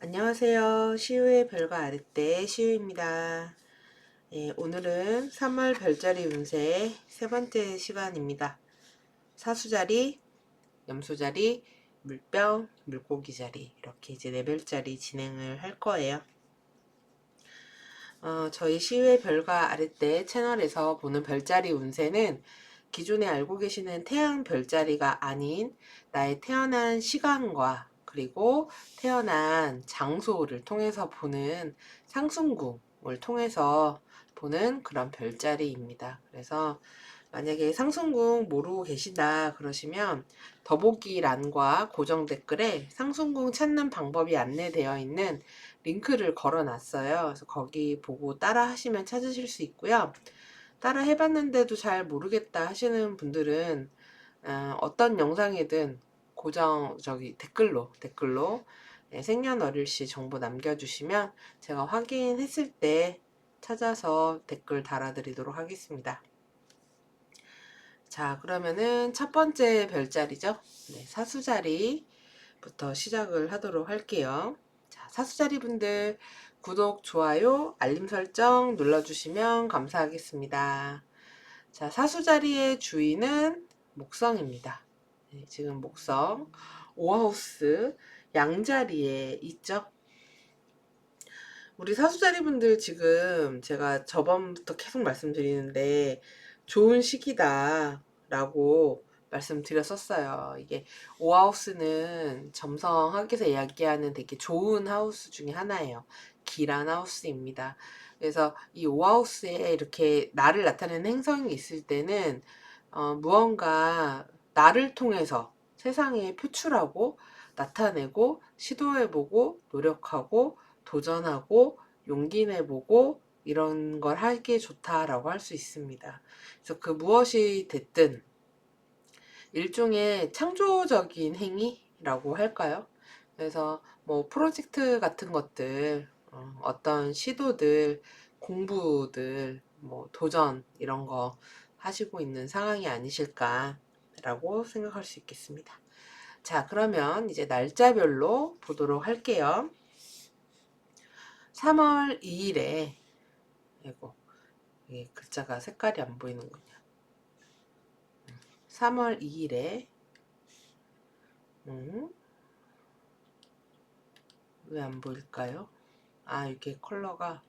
안녕하세요. 시우의 별과 아랫대 시우입니다. 오늘은 3월 별자리 운세 세 번째 시간입니다. 사수자리, 염소자리, 물병, 물고기 자리 이렇게 이제 네 별자리 진행을 할 거예요. 저희 시우의 별과 아랫대 채널에서 보는 별자리 운세는 기존에 알고 계시는 태양 별자리가 아닌 나의 태어난 시간과 그리고 태어난 장소를 통해서 보는 상승궁을 통해서 보는 그런 별자리입니다. 그래서 만약에 상승궁 모르고 계시다 그러시면 더보기란과 고정 댓글에 상승궁 찾는 방법이 안내되어 있는 링크를 걸어 놨어요. 그래서 거기 보고 따라 하시면 찾으실 수 있고요. 따라 해봤는데도 잘 모르겠다 하시는 분들은 어떤 영상이든 고정 댓글로 생년월일시 정보 남겨주시면 제가 확인했을 때 찾아서 댓글 달아드리도록 하겠습니다. 자, 그러면은 첫 번째 별자리죠. 네, 사수자리부터 시작을 하도록 할게요. 자, 사수자리 분들 구독, 좋아요, 알림 설정 눌러주시면 감사하겠습니다. 자, 사수자리의 주인은 목성입니다. 네, 지금 목성 5하우스 양자리에 있죠. 우리 사수자리 분들 지금 제가 저번부터 계속 말씀드리는데 좋은 시기다 라고 말씀드렸었어요. 이게 5하우스는 점성학에서 이야기하는 되게 좋은 하우스 중에 하나예요. 기란 하우스입니다. 그래서 이 5하우스에 이렇게 나를 나타내는 행성이 있을 때는 무언가 나를 통해서 세상에 표출하고 나타내고 시도해보고 노력하고 도전하고 용기 내보고 이런 걸 하기에 좋다라고 할 수 있습니다. 그래서 그 무엇이 됐든 일종의 창조적인 행위라고 할까요? 그래서 뭐 프로젝트 같은 것들, 어떤 시도들, 공부들, 뭐 도전 이런 거 하시고 있는 상황이 아니실까라고 생각할 수 있겠습니다. 자, 그러면 이제 날짜별로 보도록 할게요. 3월 2일에 이거 글자가 색깔이 안 보이는군요. 3월 2일에 왜 안 보일까요? 아, 이게 컬러가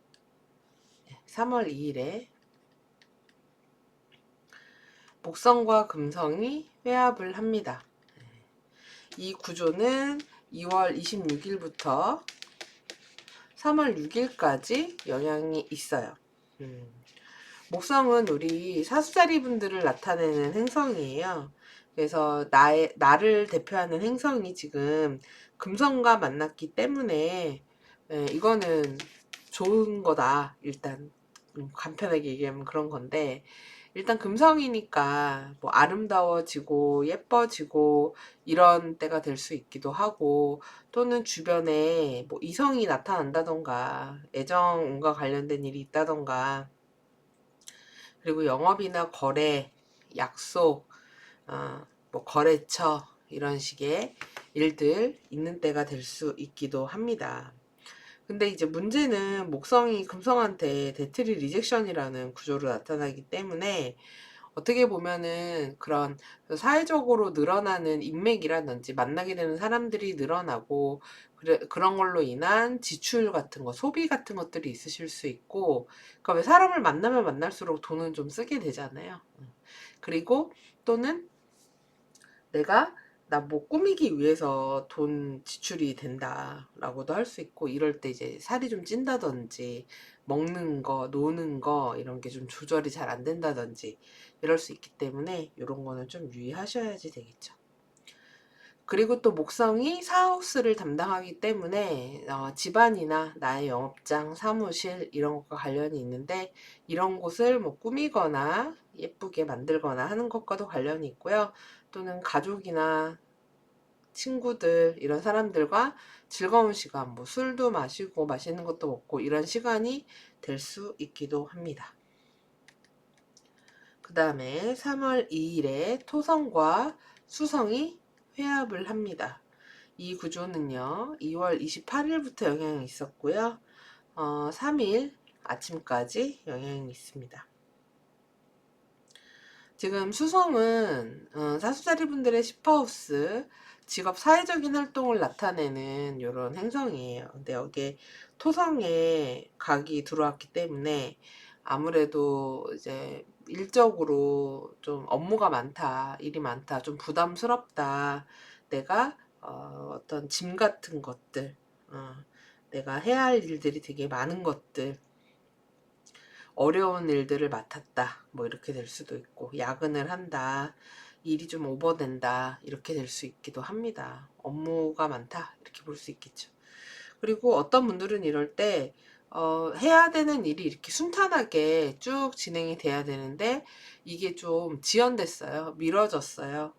3월 2일에 목성과 금성이 회합을 합니다. 이 구조는 2월 26일부터 3월 6일까지 영향이 있어요. 목성은 우리 사수자리 분들을 나타내는 행성이에요. 그래서 나를 대표하는 행성이 지금 금성과 만났기 때문에 이거는 좋은 거다. 일단 간편하게 얘기하면 그런 건데 일단 금성이니까 뭐 아름다워지고 예뻐지고 이런 때가 될 수 있기도 하고 또는 주변에 뭐 이성이 나타난다던가 애정과 관련된 일이 있다던가 그리고 영업이나 거래, 약속, 뭐 거래처 이런 식의 일들 있는 때가 될 수 있기도 합니다. 근데 이제 문제는 목성이 금성한테 데트리 리젝션이라는 구조로 나타나기 때문에 어떻게 보면은 그런 사회적으로 늘어나는 인맥이라든지 만나게 되는 사람들이 늘어나고 그런 걸로 인한 지출 같은 거, 소비 같은 것들이 있으실 수 있고 그러니까 왜 사람을 만나면 만날수록 돈은 좀 쓰게 되잖아요. 그리고 또는 내가 나 뭐 꾸미기 위해서 돈 지출이 된다라고도 할 수 있고 이럴 때 이제 살이 좀 찐다든지 먹는 거, 노는 거 이런 게 좀 조절이 잘 안 된다든지 이럴 수 있기 때문에 이런 거는 좀 유의하셔야지 되겠죠. 그리고 또 목성이 사하우스를 담당하기 때문에 집안이나 나의 영업장, 사무실 이런 것과 관련이 있는데 이런 곳을 뭐 꾸미거나 예쁘게 만들거나 하는 것과도 관련이 있고요. 또는 가족이나 친구들 이런 사람들과 즐거운 시간, 뭐 술도 마시고 맛있는 것도 먹고 이런 시간이 될 수 있기도 합니다. 그 다음에 3월 2일에 토성과 수성이 회합을 합니다. 이 구조는요, 2월 28일부터 영향이 있었고요. 3일 아침까지 영향이 있습니다. 지금 수성은 사수자리 분들의 10하우스 직업 사회적인 활동을 나타내는 이런 행성이에요. 근데 여기에 토성에 각이 들어왔기 때문에 아무래도 이제 일적으로 좀 업무가 많다, 일이 많다, 좀 부담스럽다. 내가 어떤 짐 같은 것들, 내가 해야 할 일들이 되게 많은 것들, 어려운 일들을 맡았다. 뭐 이렇게 될 수도 있고, 야근을 한다. 일이 좀 오버된다. 이렇게 될 수 있기도 합니다. 업무가 많다. 이렇게 볼 수 있겠죠. 그리고 어떤 분들은 이럴 때, 해야 되는 일이 이렇게 순탄하게 쭉 진행이 돼야 되는데, 이게 좀 지연됐어요. 미뤄졌어요.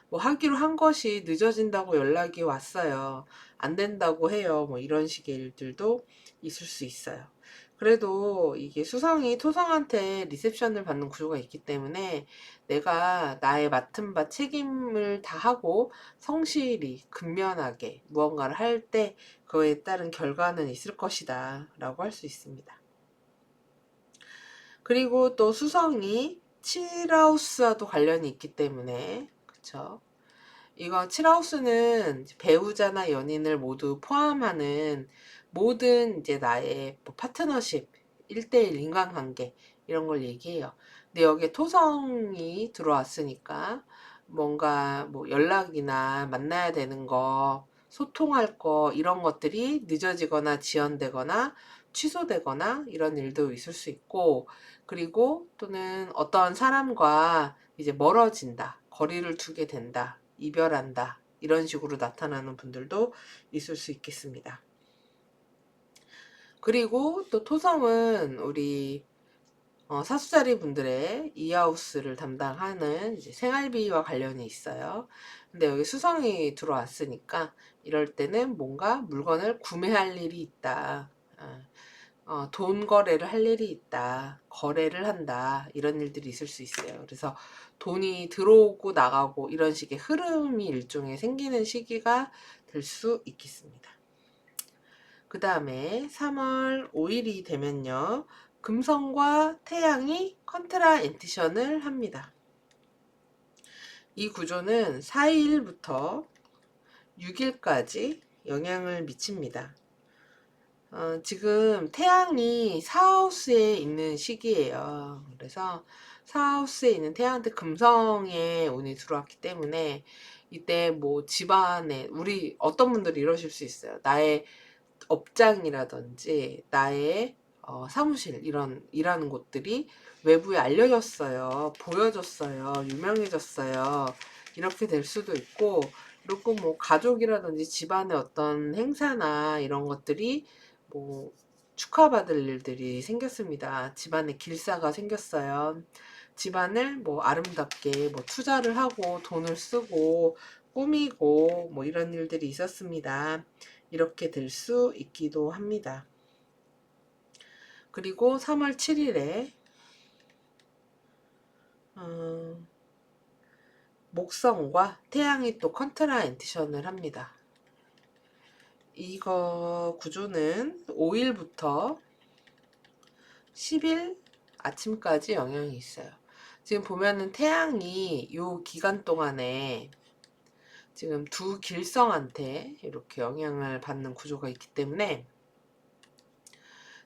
뭐 하기로 한 것이 늦어진다고 연락이 왔어요. 안 된다고 해요. 뭐 이런 식의 일들도 있을 수 있어요. 그래도 이게 수성이 토성한테 리셉션을 받는 구조가 있기 때문에 내가 나의 맡은 바 책임을 다하고 성실히 근면하게 무언가를 할 때 그에 따른 결과는 있을 것이다 라고 할 수 있습니다. 그리고 또 수성이 7하우스와도 관련이 있기 때문에 그쵸? 이거 7하우스는 배우자나 연인을 모두 포함하는 모든 이제 나의 뭐 파트너십, 1대1 인간관계 이런 걸 얘기해요. 근데 여기에 토성이 들어왔으니까 뭔가 뭐 연락이나 만나야 되는 거, 소통할 거 이런 것들이 늦어지거나 지연되거나 취소되거나 이런 일도 있을 수 있고, 그리고 또는 어떤 사람과 이제 멀어진다, 거리를 두게 된다, 이별한다 이런 식으로 나타나는 분들도 있을 수 있겠습니다. 그리고 또 토성은 우리 사수자리 분들의 이하우스를 담당하는 이제 생활비와 관련이 있어요. 근데 여기 수성이 들어왔으니까 이럴 때는 뭔가 물건을 구매할 일이 있다. 돈 거래를 할 일이 있다. 거래를 한다. 이런 일들이 있을 수 있어요. 그래서 돈이 들어오고 나가고 이런 식의 흐름이 일종의 생기는 시기가 될 수 있겠습니다. 그 다음에 3월 5일이 되면요. 금성과 태양이 컨트라 엔티션을 합니다. 이 구조는 4일부터 6일까지 영향을 미칩니다. 지금 태양이 사하우스에 있는 시기예요. 그래서 사하우스에 있는 태양한테 금성에 운이 들어왔기 때문에 이때 뭐 집안에 우리 어떤 분들이 이러실 수 있어요. 나의 업장이라든지 나의 사무실 이런 일하는 곳들이 외부에 알려졌어요. 보여졌어요. 유명해졌어요. 이렇게 될 수도 있고, 그리고 뭐 가족이라든지 집안의 어떤 행사나 이런 것들이 뭐 축하받을 일들이 생겼습니다. 집안에 길사가 생겼어요. 집안을 뭐 아름답게 뭐 투자를 하고 돈을 쓰고 꾸미고 뭐 이런 일들이 있었습니다. 이렇게 될 수 있기도 합니다. 그리고 3월 7일에 목성과 태양이 또 컨트라 엔티션을 합니다. 이거 구조는 5일부터 10일 아침까지 영향이 있어요. 지금 보면은 태양이 요 기간 동안에 지금 두 길성한테 이렇게 영향을 받는 구조가 있기 때문에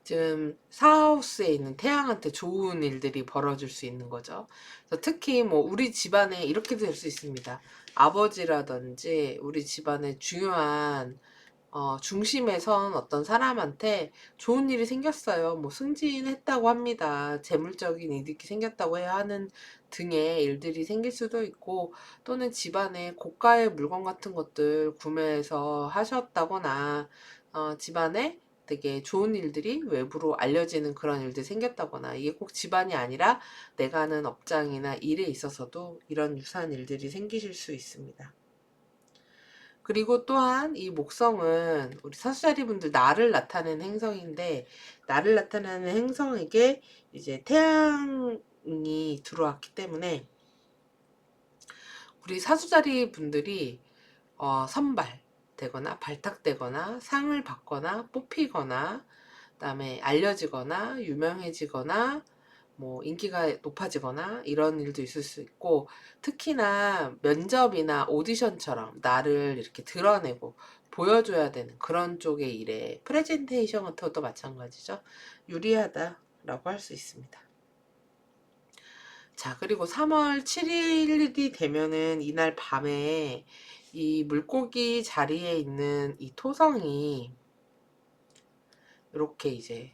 지금 사하우스에 있는 태양한테 좋은 일들이 벌어질 수 있는 거죠. 그래서 특히 뭐 우리 집안에 이렇게 될 수 있습니다. 아버지라든지 우리 집안의 중요한 중심에 선 어떤 사람한테 좋은 일이 생겼어요. 뭐 승진했다고 합니다. 재물적인 이득이 생겼다고 해야 하는 등의 일들이 생길 수도 있고, 또는 집안에 고가의 물건 같은 것들 구매해서 하셨다거나, 집안에 되게 좋은 일들이 외부로 알려지는 그런 일들이 생겼다거나, 이게 꼭 집안이 아니라 내가 하는 업장이나 일에 있어서도 이런 유사한 일들이 생기실 수 있습니다. 그리고 또한 이 목성은 우리 사수자리 분들 나를 나타내는 행성인데, 나를 나타내는 행성에게 이제 태양이 들어왔기 때문에 우리 사수자리 분들이 선발, 되거나 발탁되거나 상을 받거나 뽑히거나 그다음에 알려지거나 유명해지거나 뭐 인기가 높아지거나 이런 일도 있을 수 있고, 특히나 면접이나 오디션처럼 나를 이렇게 드러내고 보여줘야 되는 그런 쪽의 일에 프레젠테이션 같은 것도 마찬가지죠. 유리하다라고 할 수 있습니다. 자, 그리고 3월 7일이 되면은 이날 밤에 이 물고기 자리에 있는 이 토성이 이렇게 이제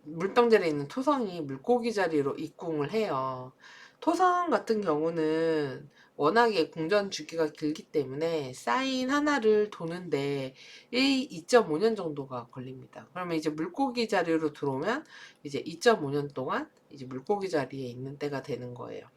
물병 자리에 있는 토성이 물고기 자리로 입궁을 해요. 토성 같은 경우는 워낙에 공전 주기가 길기 때문에 사인 하나를 도는데 2.5년 정도가 걸립니다. 그러면 이제 물고기 자리로 들어오면 이제 2.5년 동안 이제 물고기 자리에 있는 때가 되는 거예요.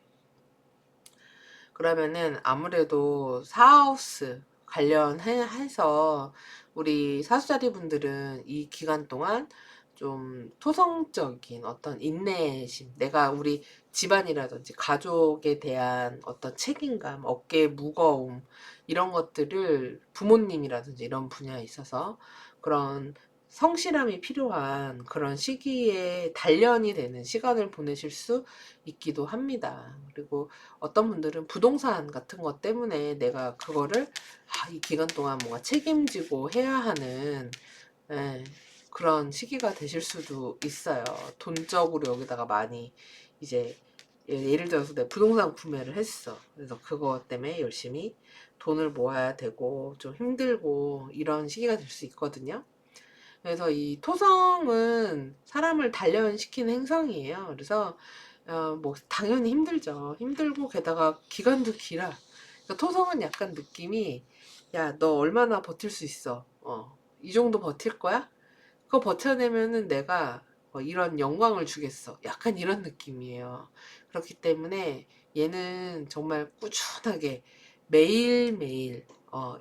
그러면은 아무래도 사하우스 관련해서 우리 사수자리 분들은 이 기간 동안 좀 토성적인 어떤 인내심, 내가 우리 집안이라든지 가족에 대한 어떤 책임감, 어깨의 무거움, 이런 것들을 부모님이라든지 이런 분야에 있어서 그런 성실함이 필요한 그런 시기에 단련이 되는 시간을 보내실 수 있기도 합니다. 그리고 어떤 분들은 부동산 같은 것 때문에 내가 그거를 이 기간 동안 뭔가 책임지고 해야 하는 그런 시기가 되실 수도 있어요. 돈적으로 여기다가 많이 이제 예를 들어서 내 부동산 구매를 했어. 그래서 그거 때문에 열심히 돈을 모아야 되고 좀 힘들고 이런 시기가 될 수 있거든요. 그래서 이 토성은 사람을 단련시키는 행성이에요. 그래서 뭐 당연히 힘들죠. 힘들고 게다가 기간도 길어. 그러니까 토성은 약간 느낌이, 야, 너 얼마나 버틸 수 있어? 이 정도 버틸 거야? 그거 버텨내면은 내가 이런 영광을 주겠어. 약간 이런 느낌이에요. 그렇기 때문에 얘는 정말 꾸준하게 매일매일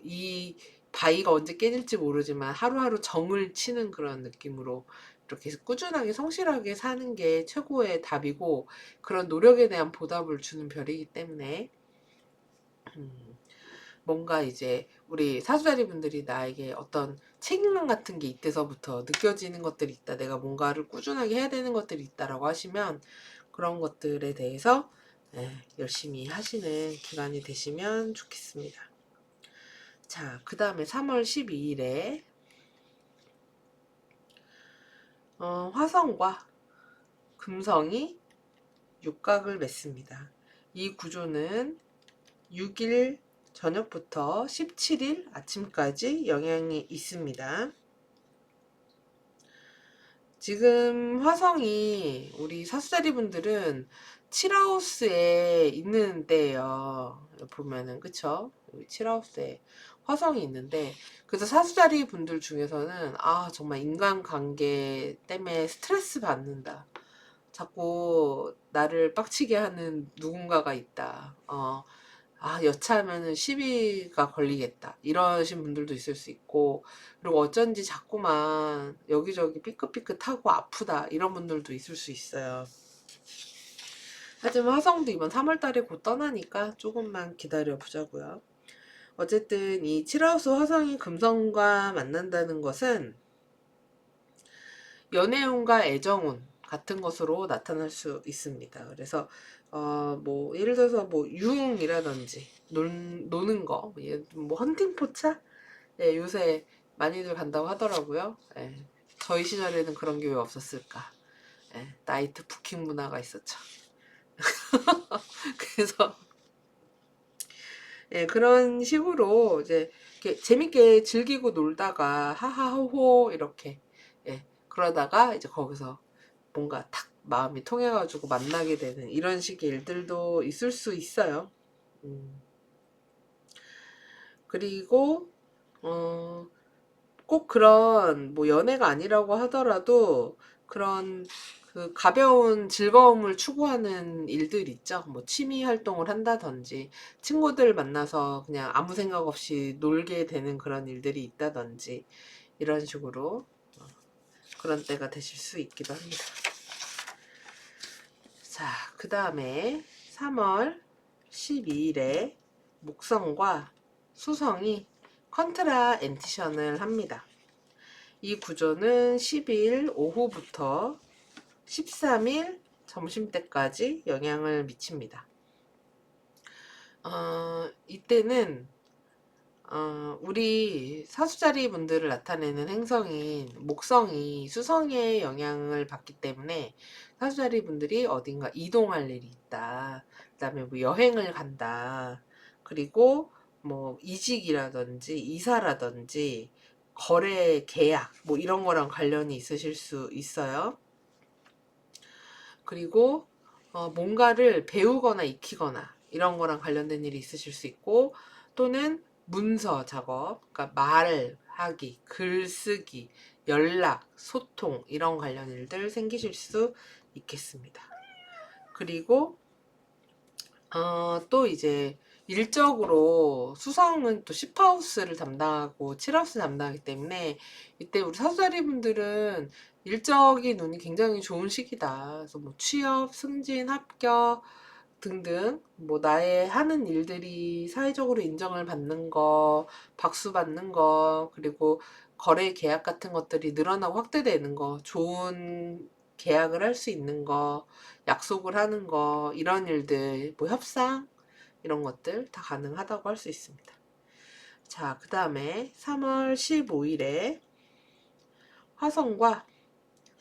이 바위가 언제 깨질지 모르지만 하루하루 정을 치는 그런 느낌으로 이렇게 꾸준하게 성실하게 사는 게 최고의 답이고, 그런 노력에 대한 보답을 주는 별이기 때문에 뭔가 이제 우리 사수자리 분들이 나에게 어떤 책임감 같은 게 이때서부터 느껴지는 것들이 있다, 내가 뭔가를 꾸준하게 해야 되는 것들이 있다라고 하시면 그런 것들에 대해서 열심히 하시는 기간이 되시면 좋겠습니다. 자, 그 다음에 3월 12일에 화성과 금성이 육각을 맺습니다. 이 구조는 6일 저녁부터 17일 아침까지 영향이 있습니다. 지금 화성이 우리 사수자리 분들은 7하우스에 있는 때예요. 보면은 그쵸? 여기 7하우스에 화성이 있는데, 그래서 사수자리 분들 중에서는 정말 인간관계 때문에 스트레스 받는다, 자꾸 나를 빡치게 하는 누군가가 있다, 여차하면은 시비가 걸리겠다, 이러신 분들도 있을 수 있고, 그리고 어쩐지 자꾸만 여기저기 삐끗삐끗하고 아프다, 이런 분들도 있을 수 있어요. 하지만 화성도 이번 3월달에 곧 떠나니까 조금만 기다려 보자고요. 어쨌든 이 7하우스 화성이 금성과 만난다는 것은 연애운과 애정운 같은 것으로 나타날 수 있습니다. 그래서 뭐 예를 들어서 뭐 유흥이라든지 노는 거, 뭐 헌팅 포차, 요새 많이들 간다고 하더라고요. 저희 시절에는 그런 게 왜 없었을까? 나이트 부킹 문화가 있었죠. 그래서 그런 식으로 이제 이렇게 재밌게 즐기고 놀다가 하하호호 이렇게 그러다가 이제 거기서 뭔가 탁 마음이 통해가지고 만나게 되는 이런 식의 일들도 있을 수 있어요. 그리고 꼭 그런 뭐 연애가 아니라고 하더라도 그런 그 가벼운 즐거움을 추구하는 일들 있죠. 뭐 취미 활동을 한다든지 친구들 만나서 그냥 아무 생각 없이 놀게 되는 그런 일들이 있다든지 이런 식으로 그런 때가 되실 수 있기도 합니다. 자, 그 다음에 3월 12일에 목성과 수성이 컨트라 엔티션을 합니다. 이 구조는 10일 오후부터 13일 점심때까지 영향을 미칩니다. 이때는 우리 사수자리 분들을 나타내는 행성인 목성이 수성의 영향을 받기 때문에 사수자리 분들이 어딘가 이동할 일이 있다. 그 다음에 뭐 여행을 간다. 그리고 뭐 이직이라든지 이사라든지 거래 계약 뭐 이런 거랑 관련이 있으실 수 있어요. 그리고 뭔가를 배우거나 익히거나 이런 거랑 관련된 일이 있으실 수 있고, 또는 문서 작업, 그러니까 말하기, 글쓰기, 연락, 소통 이런 관련 일들 생기실 수 있겠습니다. 그리고 또 이제 일적으로 수성은 또 10하우스를 담당하고 7하우스 담당하기 때문에 이때 우리 사수자리 분들은 일적인 운이 굉장히 좋은 시기다. 그래서 뭐 취업, 승진, 합격 등등 뭐 나의 하는 일들이 사회적으로 인정을 받는 거, 박수 받는 거, 그리고 거래 계약 같은 것들이 늘어나고 확대되는 거, 좋은 계약을 할 수 있는 거, 약속을 하는 거, 이런 일들, 뭐 협상 이런 것들 다 가능하다고 할 수 있습니다. 자, 그 다음에 3월 15일에 화성과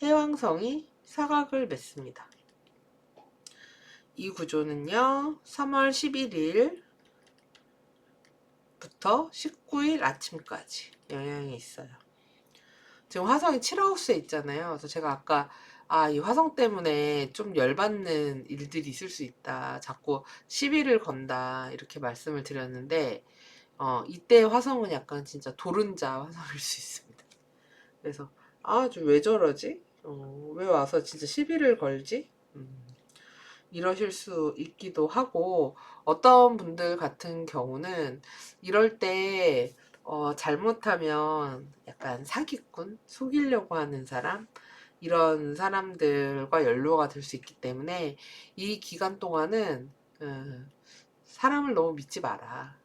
해왕성이 사각을 맺습니다. 이 구조는요, 3월 11일부터 19일 아침까지 영향이 있어요. 지금 화성이 7하우스에 있잖아요. 그래서 제가 아까 이 화성 때문에 좀 열받는 일들이 있을 수 있다. 자꾸 시비를 건다. 이렇게 말씀을 드렸는데, 이때 화성은 약간 진짜 도른자 화성일 수 있습니다. 그래서, 좀 왜 저러지? 왜 와서 진짜 시비를 걸지? 이러실 수 있기도 하고, 어떤 분들 같은 경우는 이럴 때 잘못하면 약간 사기꾼, 속이려고 하는 사람, 이런 사람들과 연루가 될 수 있기 때문에 이 기간 동안은 사람을 너무 믿지 마라.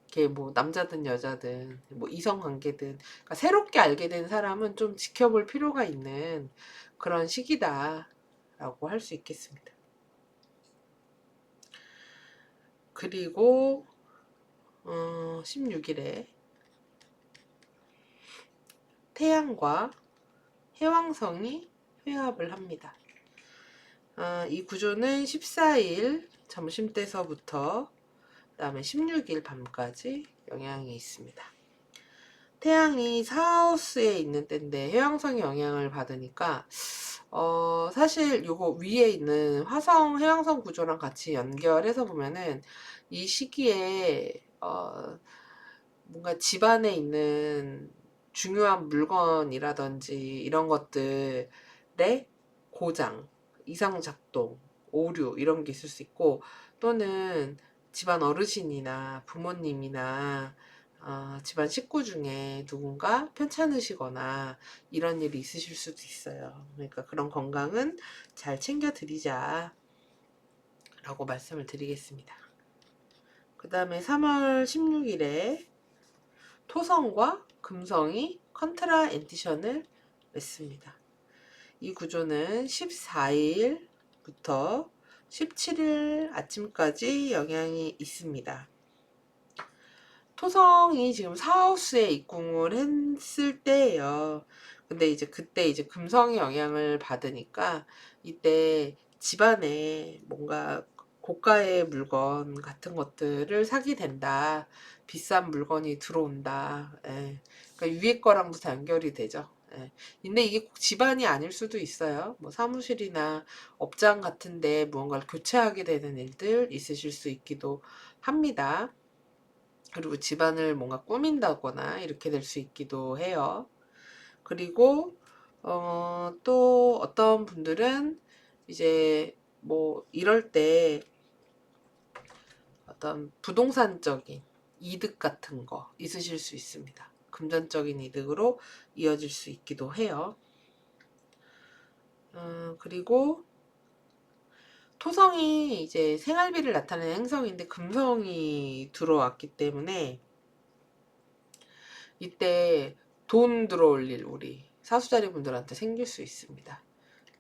이게 뭐 남자든 여자든 뭐 이성 관계든, 그러니까 새롭게 알게 된 사람은 좀 지켜볼 필요가 있는 그런 시기다라고 할 수 있겠습니다. 그리고 16일에 태양과 해왕성이 회합을 합니다. 이 구조는 14일 점심때서부터 그다음에 16일 밤까지 영향이 있습니다. 태양이 사하우스에 있는 때인데 해왕성이 영향을 받으니까 사실 요거 위에 있는 화성 해왕성 구조랑 같이 연결해서 보면은 이 시기에 뭔가 집안에 있는 중요한 물건이라든지 이런 것들의 고장, 이상작동, 오류 이런 게 있을 수 있고, 또는 집안 어르신이나 부모님이나 집안 식구 중에 누군가 편찮으시거나 이런 일이 있으실 수도 있어요. 그러니까 그런 건강은 잘 챙겨드리자 라고 말씀을 드리겠습니다. 그 다음에 3월 16일에 토성과 금성이 컨트라 엔티션을 맺습니다. 이 구조는 14일부터 17일 아침까지 영향이 있습니다. 토성이 지금 사하우스에 입궁을 했을 때예요. 근데 이제 그때 이제 금성의 영향을 받으니까 이때 집안에 뭔가 고가의 물건 같은 것들을 사게 된다. 비싼 물건이 들어온다. 예. 그러니까 위에 거랑도 다 연결이 되죠. 예. 근데 이게 꼭 집안이 아닐 수도 있어요. 뭐 사무실이나 업장 같은데 무언가를 교체하게 되는 일들 있으실 수 있기도 합니다. 그리고 집안을 뭔가 꾸민다거나 이렇게 될 수 있기도 해요. 그리고 또 어떤 분들은 이제 뭐 이럴 때 어떤 부동산적인 이득 같은 거 있으실 수 있습니다. 금전적인 이득으로 이어질 수 있기도 해요. 그리고 토성이 이제 생활비를 나타내는 행성인데 금성이 들어왔기 때문에 이때 돈 들어올 일 우리 사수자리 분들한테 생길 수 있습니다.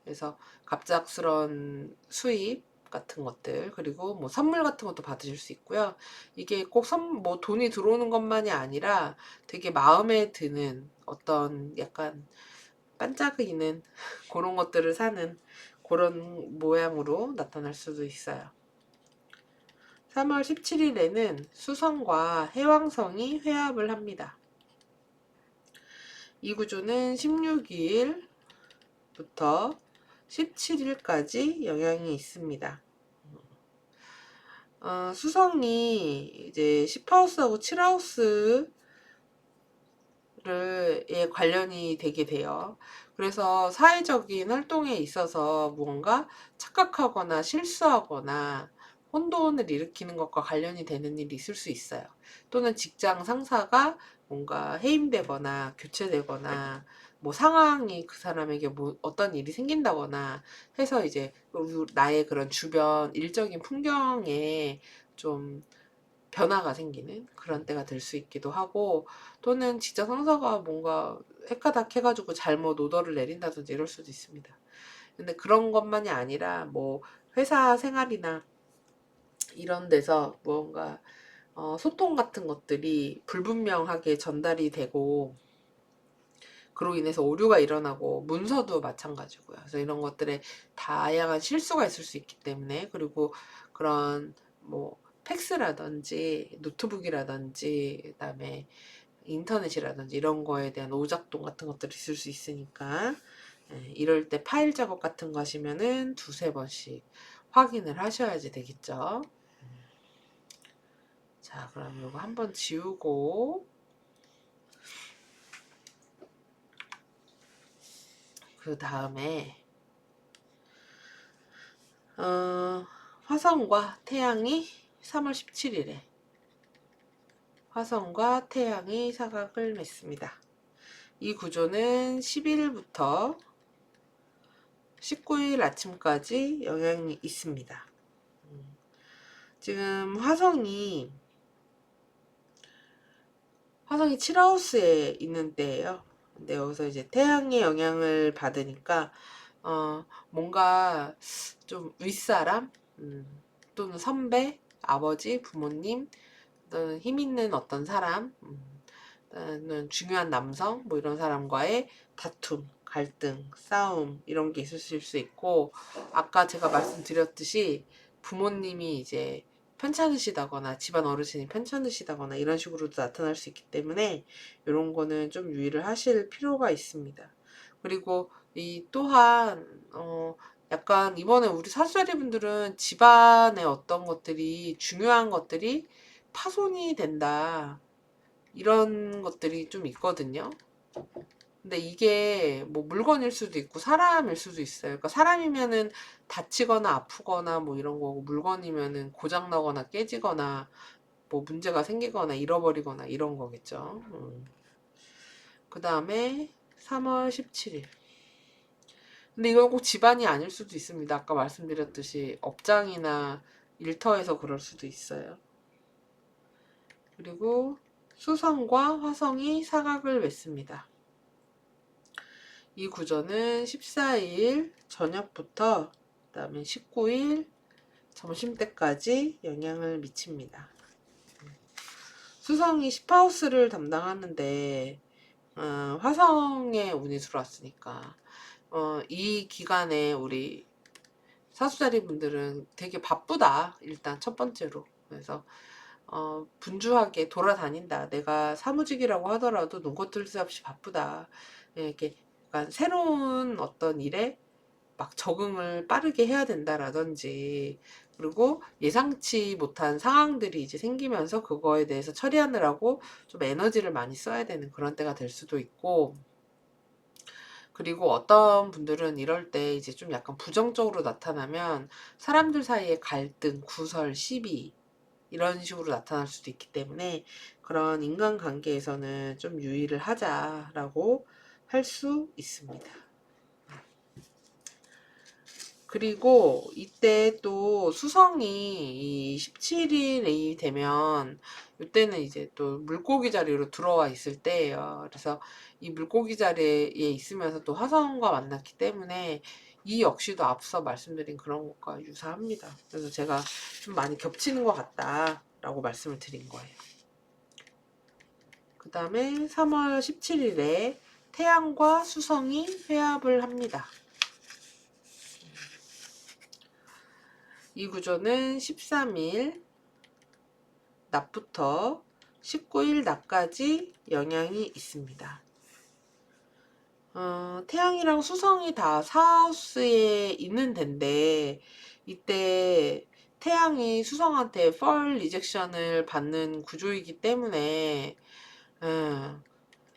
그래서 갑작스런 수입 같은 것들, 그리고 뭐 선물 같은 것도 받으실 수 있고요. 이게 꼭 뭐 돈이 들어오는 것만이 아니라 되게 마음에 드는 어떤 약간 반짝이는 그런 것들을 사는 그런 모양으로 나타날 수도 있어요. 3월 17일에는 수성과 해왕성이 회합을 합니다. 이 구조는 16일부터 17일까지 영향이 있습니다. 수성이 이제 10하우스하고 7하우스에 관련이 되게 돼요. 그래서 사회적인 활동에 있어서 무언가 착각하거나 실수하거나 혼돈을 일으키는 것과 관련이 되는 일이 있을 수 있어요. 또는 직장 상사가 뭔가 해임되거나 교체되거나 뭐 상황이 그 사람에게 뭐 어떤 일이 생긴다거나 해서 이제 나의 그런 주변 일적인 풍경에 좀 변화가 생기는 그런 때가 될 수 있기도 하고, 또는 직장 상사가 뭔가 헷가닥 해가지고 잘못 오더를 내린다든지 이럴 수도 있습니다. 근데 그런 것만이 아니라 뭐 회사 생활이나 이런 데서 무언가 소통 같은 것들이 불분명하게 전달이 되고 그로 인해서 오류가 일어나고 문서도 마찬가지고요. 그래서 이런 것들에 다양한 실수가 있을 수 있기 때문에, 그리고 그런 뭐 팩스라든지 노트북이라든지 그다음에 인터넷이라든지 이런 거에 대한 오작동 같은 것들이 있을 수 있으니까 이럴 때 파일 작업 같은 거 하시면은 두세 번씩 확인을 하셔야지 되겠죠. 자, 그럼 이거 한번 지우고 그 다음에 화성과 태양이 3월 17일에 화성과 태양이 사각을 맺습니다. 이 구조는 10일부터 19일 아침까지 영향이 있습니다. 지금 화성이 7하우스에 있는 때예요. 근데 여기서 이제 태양의 영향을 받으니까 뭔가 좀 윗사람, 또는 선배, 아버지, 부모님, 또는 힘 있는 어떤 사람, 또는 중요한 남성, 뭐 이런 사람과의 다툼, 갈등, 싸움 이런 게 있으실 수 있고, 아까 제가 말씀드렸듯이 부모님이 이제 편찮으시다거나 집안 어르신이 편찮으시다거나 이런 식으로도 나타날 수 있기 때문에 이런 거는 좀 유의를 하실 필요가 있습니다. 그리고 이 또한 약간 이번에 우리 사수자리 분들은 집안의 어떤 것들이 중요한 것들이 파손이 된다 이런 것들이 좀 있거든요. 근데 이게 뭐 물건일 수도 있고 사람일 수도 있어요. 그러니까 사람이면은 다치거나 아프거나 뭐 이런 거고, 물건이면은 고장 나거나 깨지거나 뭐 문제가 생기거나 잃어버리거나 이런 거겠죠. 그 다음에 3월 17일. 근데 이건 꼭 집안이 아닐 수도 있습니다. 아까 말씀드렸듯이 업장이나 일터에서 그럴 수도 있어요. 그리고 수성과 화성이 사각을 맺습니다. 이 구조는 14일 저녁부터 그다음에 19일 점심때까지 영향을 미칩니다. 수성이 10하우스를 담당하는데 화성에 운이 들어왔으니까 이 기간에 우리 사수자리 분들은 되게 바쁘다. 일단 첫 번째로. 그래서 분주하게 돌아다닌다. 내가 사무직이라고 하더라도 눈꽃뜰 새 없이 바쁘다. 이렇게 약간 새로운 어떤 일에 막 적응을 빠르게 해야 된다라든지, 그리고 예상치 못한 상황들이 이제 생기면서 그거에 대해서 처리하느라고 좀 에너지를 많이 써야 되는 그런 때가 될 수도 있고, 그리고 어떤 분들은 이럴 때 이제 좀 약간 부정적으로 나타나면 사람들 사이에 갈등, 구설, 시비 이런 식으로 나타날 수도 있기 때문에 그런 인간관계에서는 좀 유의를 하자라고 할 수 있습니다. 그리고 이때 또 수성이 이 17일이 되면 이때는 이제 또 물고기 자리로 들어와 있을 때예요. 그래서 이 물고기 자리에 있으면서 또 화성과 만났기 때문에 이 역시도 앞서 말씀드린 그런 것과 유사합니다. 그래서 제가 좀 많이 겹치는 것 같다라고 말씀을 드린 거예요. 그 다음에 3월 17일에 태양과 수성이 회합을 합니다. 이 구조는 13일 낮부터 19일 낮까지 영향이 있습니다. 태양이랑 수성이 다 사하우스에 있는 데인데 이때 태양이 수성한테 펄 리젝션을 받는 구조이기 때문에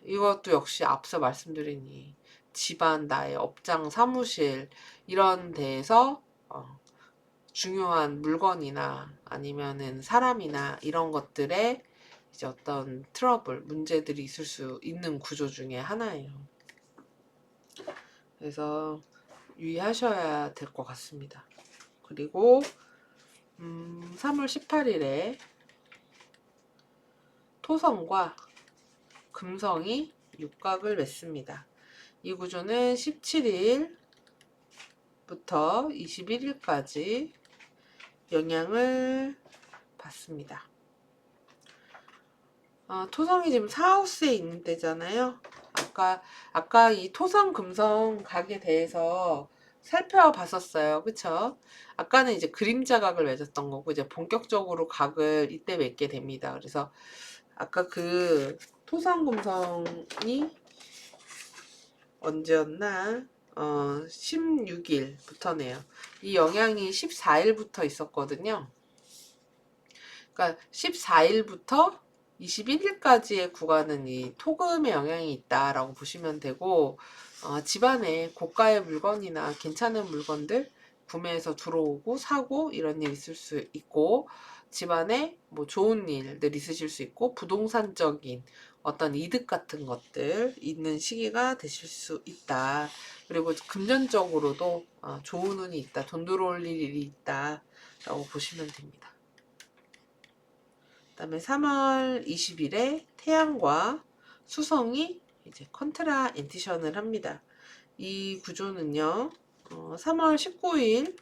이것도 역시 앞서 말씀드린 이 집안, 나의 업장, 사무실 이런 데에서 중요한 물건이나 아니면은 사람이나 이런 것들에 이제 어떤 트러블, 문제들이 있을 수 있는 구조 중에 하나예요. 그래서 유의하셔야 될 것 같습니다. 그리고 3월 18일에 토성과 금성이 육각을 맺습니다. 이 구조는 17일부터 21일까지 영향을 받습니다. 토성이 지금 사하우스에 있는 때잖아요. 아까 이 토성 금성 각에 대해서 살펴봤었어요. 그쵸? 아까는 이제 그림자 각을 맺었던 거고 이제 본격적으로 각을 이때 맺게 됩니다. 그래서 아까 그 토성 금성이 언제였나? 16일부터네요. 이 영향이 14일부터 있었거든요. 그러니까 14일부터 21일까지의 구간은 이 토금의 영향이 있다라고 보시면 되고, 집안에 고가의 물건이나 괜찮은 물건들 구매해서 들어오고 사고 이런 일 있을 수 있고, 집안에 뭐 좋은 일들 있으실 수 있고, 부동산적인 어떤 이득 같은 것들 있는 시기가 되실 수 있다. 그리고 금전적으로도 좋은 운이 있다. 돈 들어올 일이 있다. 라고 보시면 됩니다. 그 다음에 3월 20일에 태양과 수성이 이제 컨트라 엔티션을 합니다. 이 구조는요, 3월 19일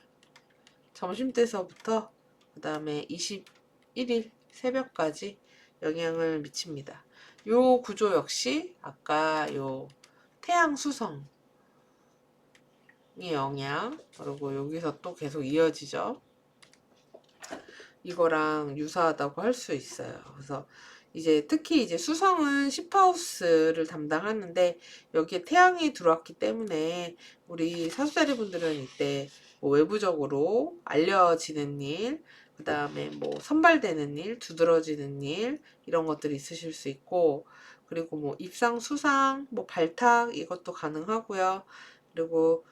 점심때서부터 그 다음에 21일 새벽까지 영향을 미칩니다. 요 구조 역시 아까 요 태양 수성의 영향, 그리고 여기서 또 계속 이어지죠. 이거랑 유사하다고 할 수 있어요. 그래서 이제 특히 이제 수성은 10하우스를 담당하는데 여기에 태양이 들어왔기 때문에 우리 사수자리 분들은 이때 뭐 외부적으로 알려지는 일, 그 다음에 뭐 선발되는 일, 두드러지는 일 이런 것들이 있으실 수 있고, 그리고 뭐 입상, 수상, 뭐 발탁 이것도 가능하고요. 그리고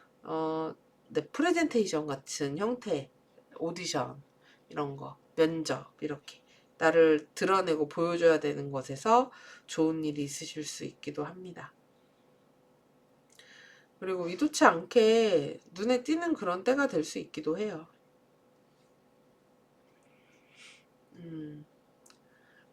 네, 프레젠테이션 같은 형태, 오디션 이런 거, 면접 이렇게 나를 드러내고 보여줘야 되는 것에서 좋은 일이 있으실 수 있기도 합니다. 그리고 의도치 않게 눈에 띄는 그런 때가 될 수 있기도 해요.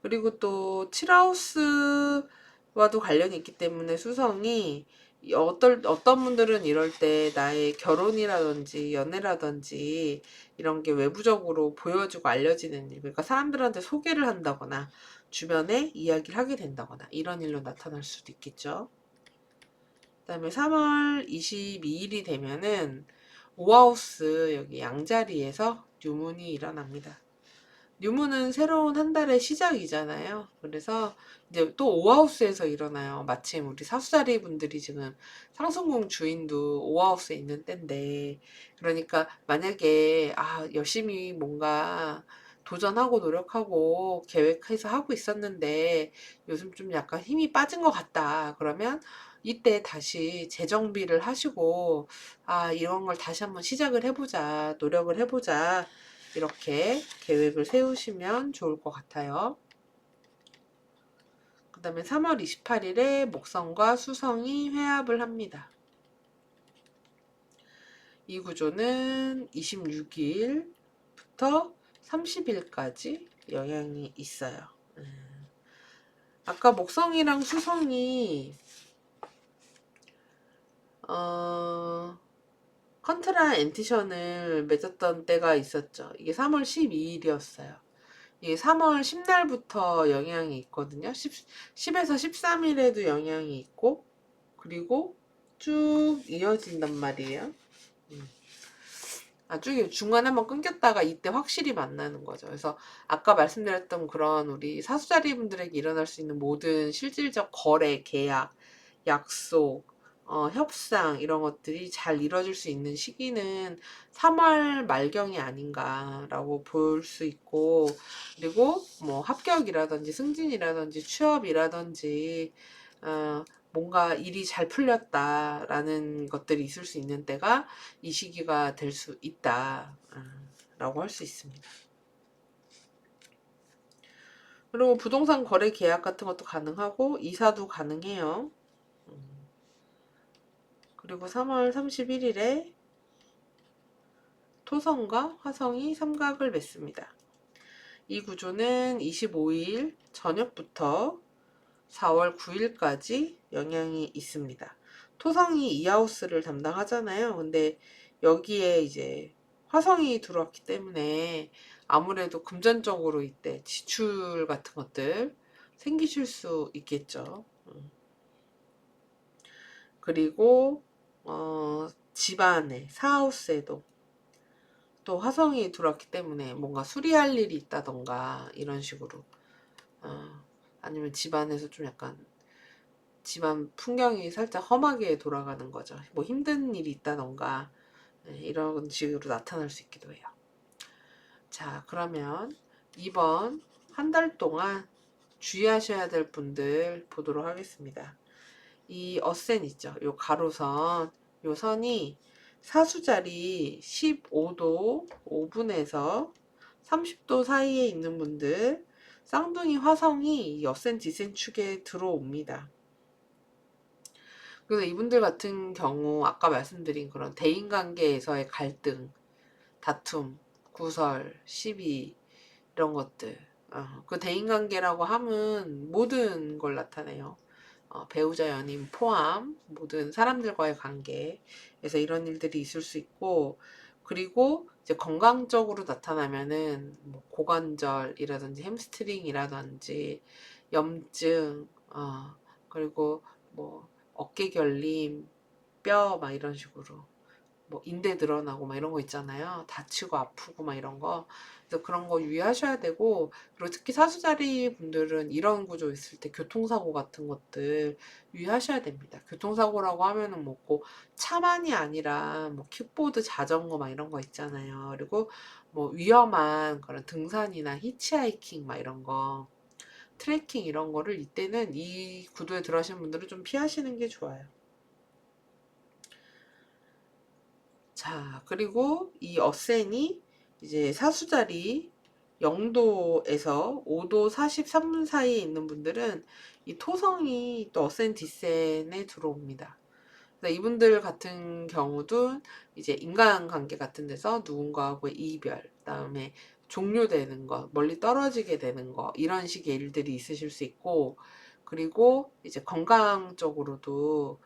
그리고 또 7하우스와도 관련이 있기 때문에 수성이 어떤 분들은 이럴 때 나의 결혼이라든지 연애라든지 이런 게 외부적으로 보여지고 알려지는 일, 그러니까 사람들한테 소개를 한다거나 주변에 이야기를 하게 된다거나 이런 일로 나타날 수도 있겠죠. 그 다음에 3월 22일이 되면은 5하우스 여기 양자리에서 뉴문이 일어납니다. 뉴문은 새로운 한 달의 시작이잖아요. 그래서 이제 또 오하우스에서 일어나요. 마침 우리 사수자리 분들이 지금 상승궁 주인도 오하우스에 있는 때인데, 그러니까 만약에 열심히 뭔가 도전하고 노력하고 계획해서 하고 있었는데 요즘 좀 약간 힘이 빠진 것 같다. 그러면 이때 다시 재정비를 하시고 이런 걸 다시 한번 시작을 해보자. 노력을 해보자. 이렇게 계획을 세우시면 좋을 것 같아요. 그 다음에 3월 28일에 목성과 수성이 회합을 합니다. 이 구조는 26일부터 30일까지 영향이 있어요. 아까 목성이랑 수성이 컨트라 엔티션을 맺었던 때가 있었죠. 이게 3월 12일이었어요. 이게 3월 10날부터 영향이 있거든요. 10에서 13일에도 영향이 있고, 그리고 쭉 이어진단 말이에요. 쭉 중간에 한번 끊겼다가 이때 확실히 만나는 거죠. 그래서 아까 말씀드렸던 그런 우리 사수자리 분들에게 일어날 수 있는 모든 실질적 거래, 계약, 약속, 협상 이런 것들이 잘 이루어질 수 있는 시기는 3월 말경이 아닌가라고 볼 수 있고, 그리고 뭐 합격이라든지 승진이라든지 취업이라든지 뭔가 일이 잘 풀렸다라는 것들이 있을 수 있는 때가 이 시기가 될 수 있다 라고 할 수 있습니다. 그리고 부동산 거래 계약 같은 것도 가능하고 이사도 가능해요. 그리고 3월 31일에 토성과 화성이 삼각을 맺습니다. 이 구조는 25일 저녁부터 4월 9일까지 영향이 있습니다. 토성이 이 하우스를 담당하잖아요. 근데 여기에 이제 화성이 들어왔기 때문에 아무래도 금전적으로 이때 지출 같은 것들 생기실 수 있겠죠. 그리고 집안에 사하우스에도 또 화성이 들어왔기 때문에 뭔가 수리할 일이 있다던가 이런 식으로 아니면 집안에서 좀 약간 집안 풍경이 살짝 험하게 돌아가는 거죠. 뭐 힘든 일이 있다던가 이런 식으로 나타날 수 있기도 해요. 자, 그러면 이번 한 달 동안 주의하셔야 될 분들 보도록 하겠습니다. 이 어센 있죠. 요 가로선, 요 선이 사수자리 15도 5분에서 30도 사이에 있는 분들, 쌍둥이 화성이 어센 디센 축에 들어옵니다. 그래서 이분들 같은 경우 아까 말씀드린 그런 대인관계에서의 갈등, 다툼, 구설, 시비 이런 것들 그 대인관계라고 하면 모든 걸 나타내요. 배우자 연인 포함 모든 사람들과의 관계에서 이런 일들이 있을 수 있고, 그리고 이제 건강적으로 나타나면은 뭐 고관절이라든지 햄스트링이라든지 염증 그리고 뭐 어깨 결림, 뼈 막 이런 식으로 뭐 인대 늘어나고 막 이런 거 있잖아요. 다치고 아프고 막 이런 거. 그래서 그런 거 유의하셔야 되고, 그리고 특히 사수자리 분들은 이런 구조 있을 때 교통사고 같은 것들 유의하셔야 됩니다. 교통사고라고 하면은 뭐고 차만이 아니라 뭐 킥보드, 자전거 막 이런 거 있잖아요. 그리고 뭐 위험한 그런 등산이나 히치하이킹 막 이런 거, 트레킹 이런 거를 이때는 이 구도에 들어가시는 분들은 좀 피하시는 게 좋아요. 자, 그리고 이 어센이 이제 사수자리 0도에서 5도 43분 사이에 있는 분들은 이 토성이 또 어센 디센에 들어옵니다. 그래서 이분들 같은 경우도 이제 인간관계 같은 데서 누군가하고의 이별, 그다음에 종료되는 거, 멀리 떨어지게 되는 거, 이런 식의 일들이 있으실 수 있고, 그리고 이제 건강적으로도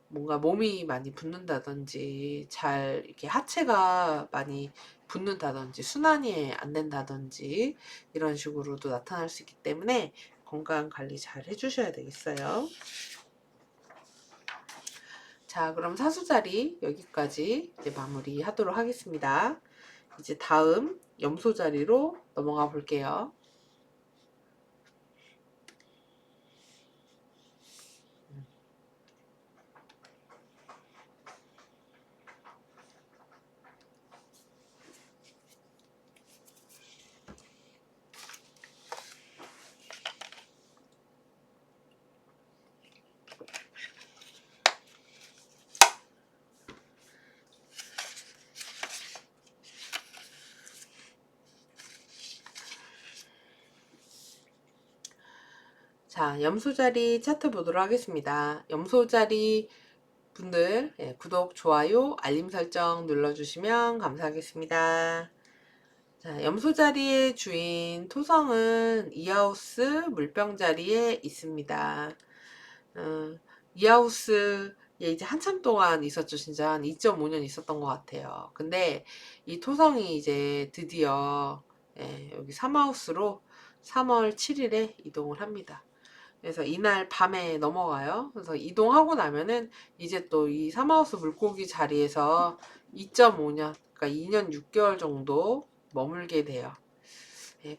뭔가 몸이 많이 붓는다든지, 잘 이렇게 하체가 많이 붓는다든지, 순환이 안 된다든지, 이런 식으로도 나타날 수 있기 때문에 건강 관리 잘 해주셔야 되겠어요. 자, 그럼 사수자리 여기까지 이제 마무리 하도록 하겠습니다. 이제 다음 염소 자리로 넘어가 볼게요. 자, 염소 자리 차트 보도록 하겠습니다. 염소 자리 분들 구독, 좋아요, 알림 설정 눌러주시면 감사하겠습니다. 자, 염소 자리의 주인 토성은 이하우스 물병 자리에 있습니다. 이하우스에 이제 한참 동안 있었죠. 진짜 한 2.5년 있었던 것 같아요. 근데 이 토성이 이제 드디어 여기 3하우스로 3월 7일에 이동을 합니다. 그래서 이날 밤에 넘어가요. 그래서 이동하고 나면은 이제 또 이 3하우스 물고기 자리에서 2.5년, 그러니까 2년 6개월 정도 머물게 돼요.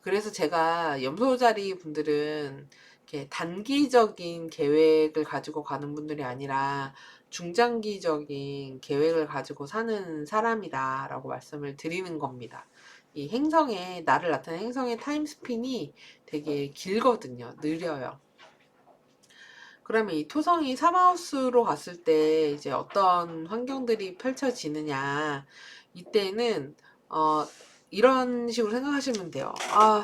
그래서 제가 염소자리 분들은 이렇게 단기적인 계획을 가지고 가는 분들이 아니라 중장기적인 계획을 가지고 사는 사람이다라고 말씀을 드리는 겁니다. 이 행성의, 나를 나타내는 행성의 타임스핀이 되게 길거든요. 느려요. 그러면 이 토성이 3하우스로 갔을 때 이제 어떤 환경들이 펼쳐지느냐. 이때는, 이런 식으로 생각하시면 돼요. 아,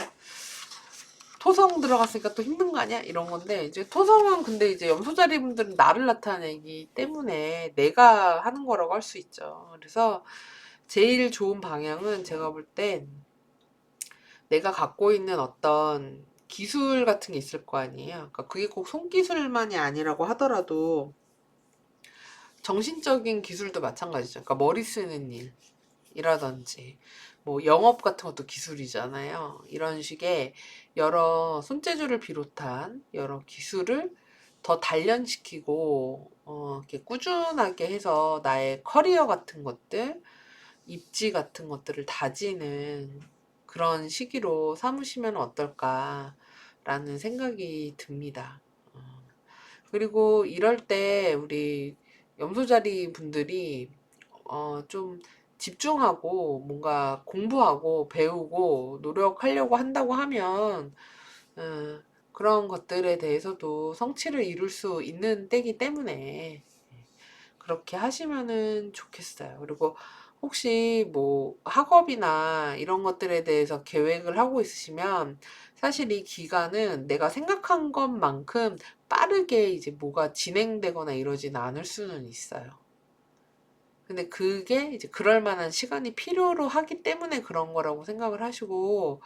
토성 들어갔으니까 또 힘든 거 아니야? 이런 건데, 이제 토성은 근데 이제 염소자리 분들은 나를 나타내기 때문에 내가 하는 거라고 할 수 있죠. 그래서 제일 좋은 방향은 제가 볼 땐 내가 갖고 있는 어떤 기술 같은 게 있을 거 아니에요. 그러니까 그게 꼭 손기술만이 아니라고 하더라도 정신적인 기술도 마찬가지죠. 그러니까 머리 쓰는 일이라든지 뭐 영업 같은 것도 기술이잖아요. 이런 식의 여러 손재주를 비롯한 여러 기술을 더 단련시키고 이렇게 꾸준하게 해서 나의 커리어 같은 것들, 입지 같은 것들을 다지는 그런 시기로 삼으시면 어떨까라는 생각이 듭니다. 그리고 이럴 때 우리 염소자리 분들이 좀 집중하고 뭔가 공부하고 배우고 노력하려고 한다고 하면 어, 그런 것들에 대해서도 성취를 이룰 수 있는 때기 때문에 그렇게 하시면은 좋겠어요. 그리고 혹시 뭐 학업이나 이런 것들에 대해서 계획을 하고 있으시면 사실 이 기간은 내가 생각한 것만큼 빠르게 이제 뭐가 진행되거나 이러진 않을 수는 있어요. 근데 그게 이제 그럴 만한 시간이 필요로 하기 때문에 그런 거라고 생각을 하시고,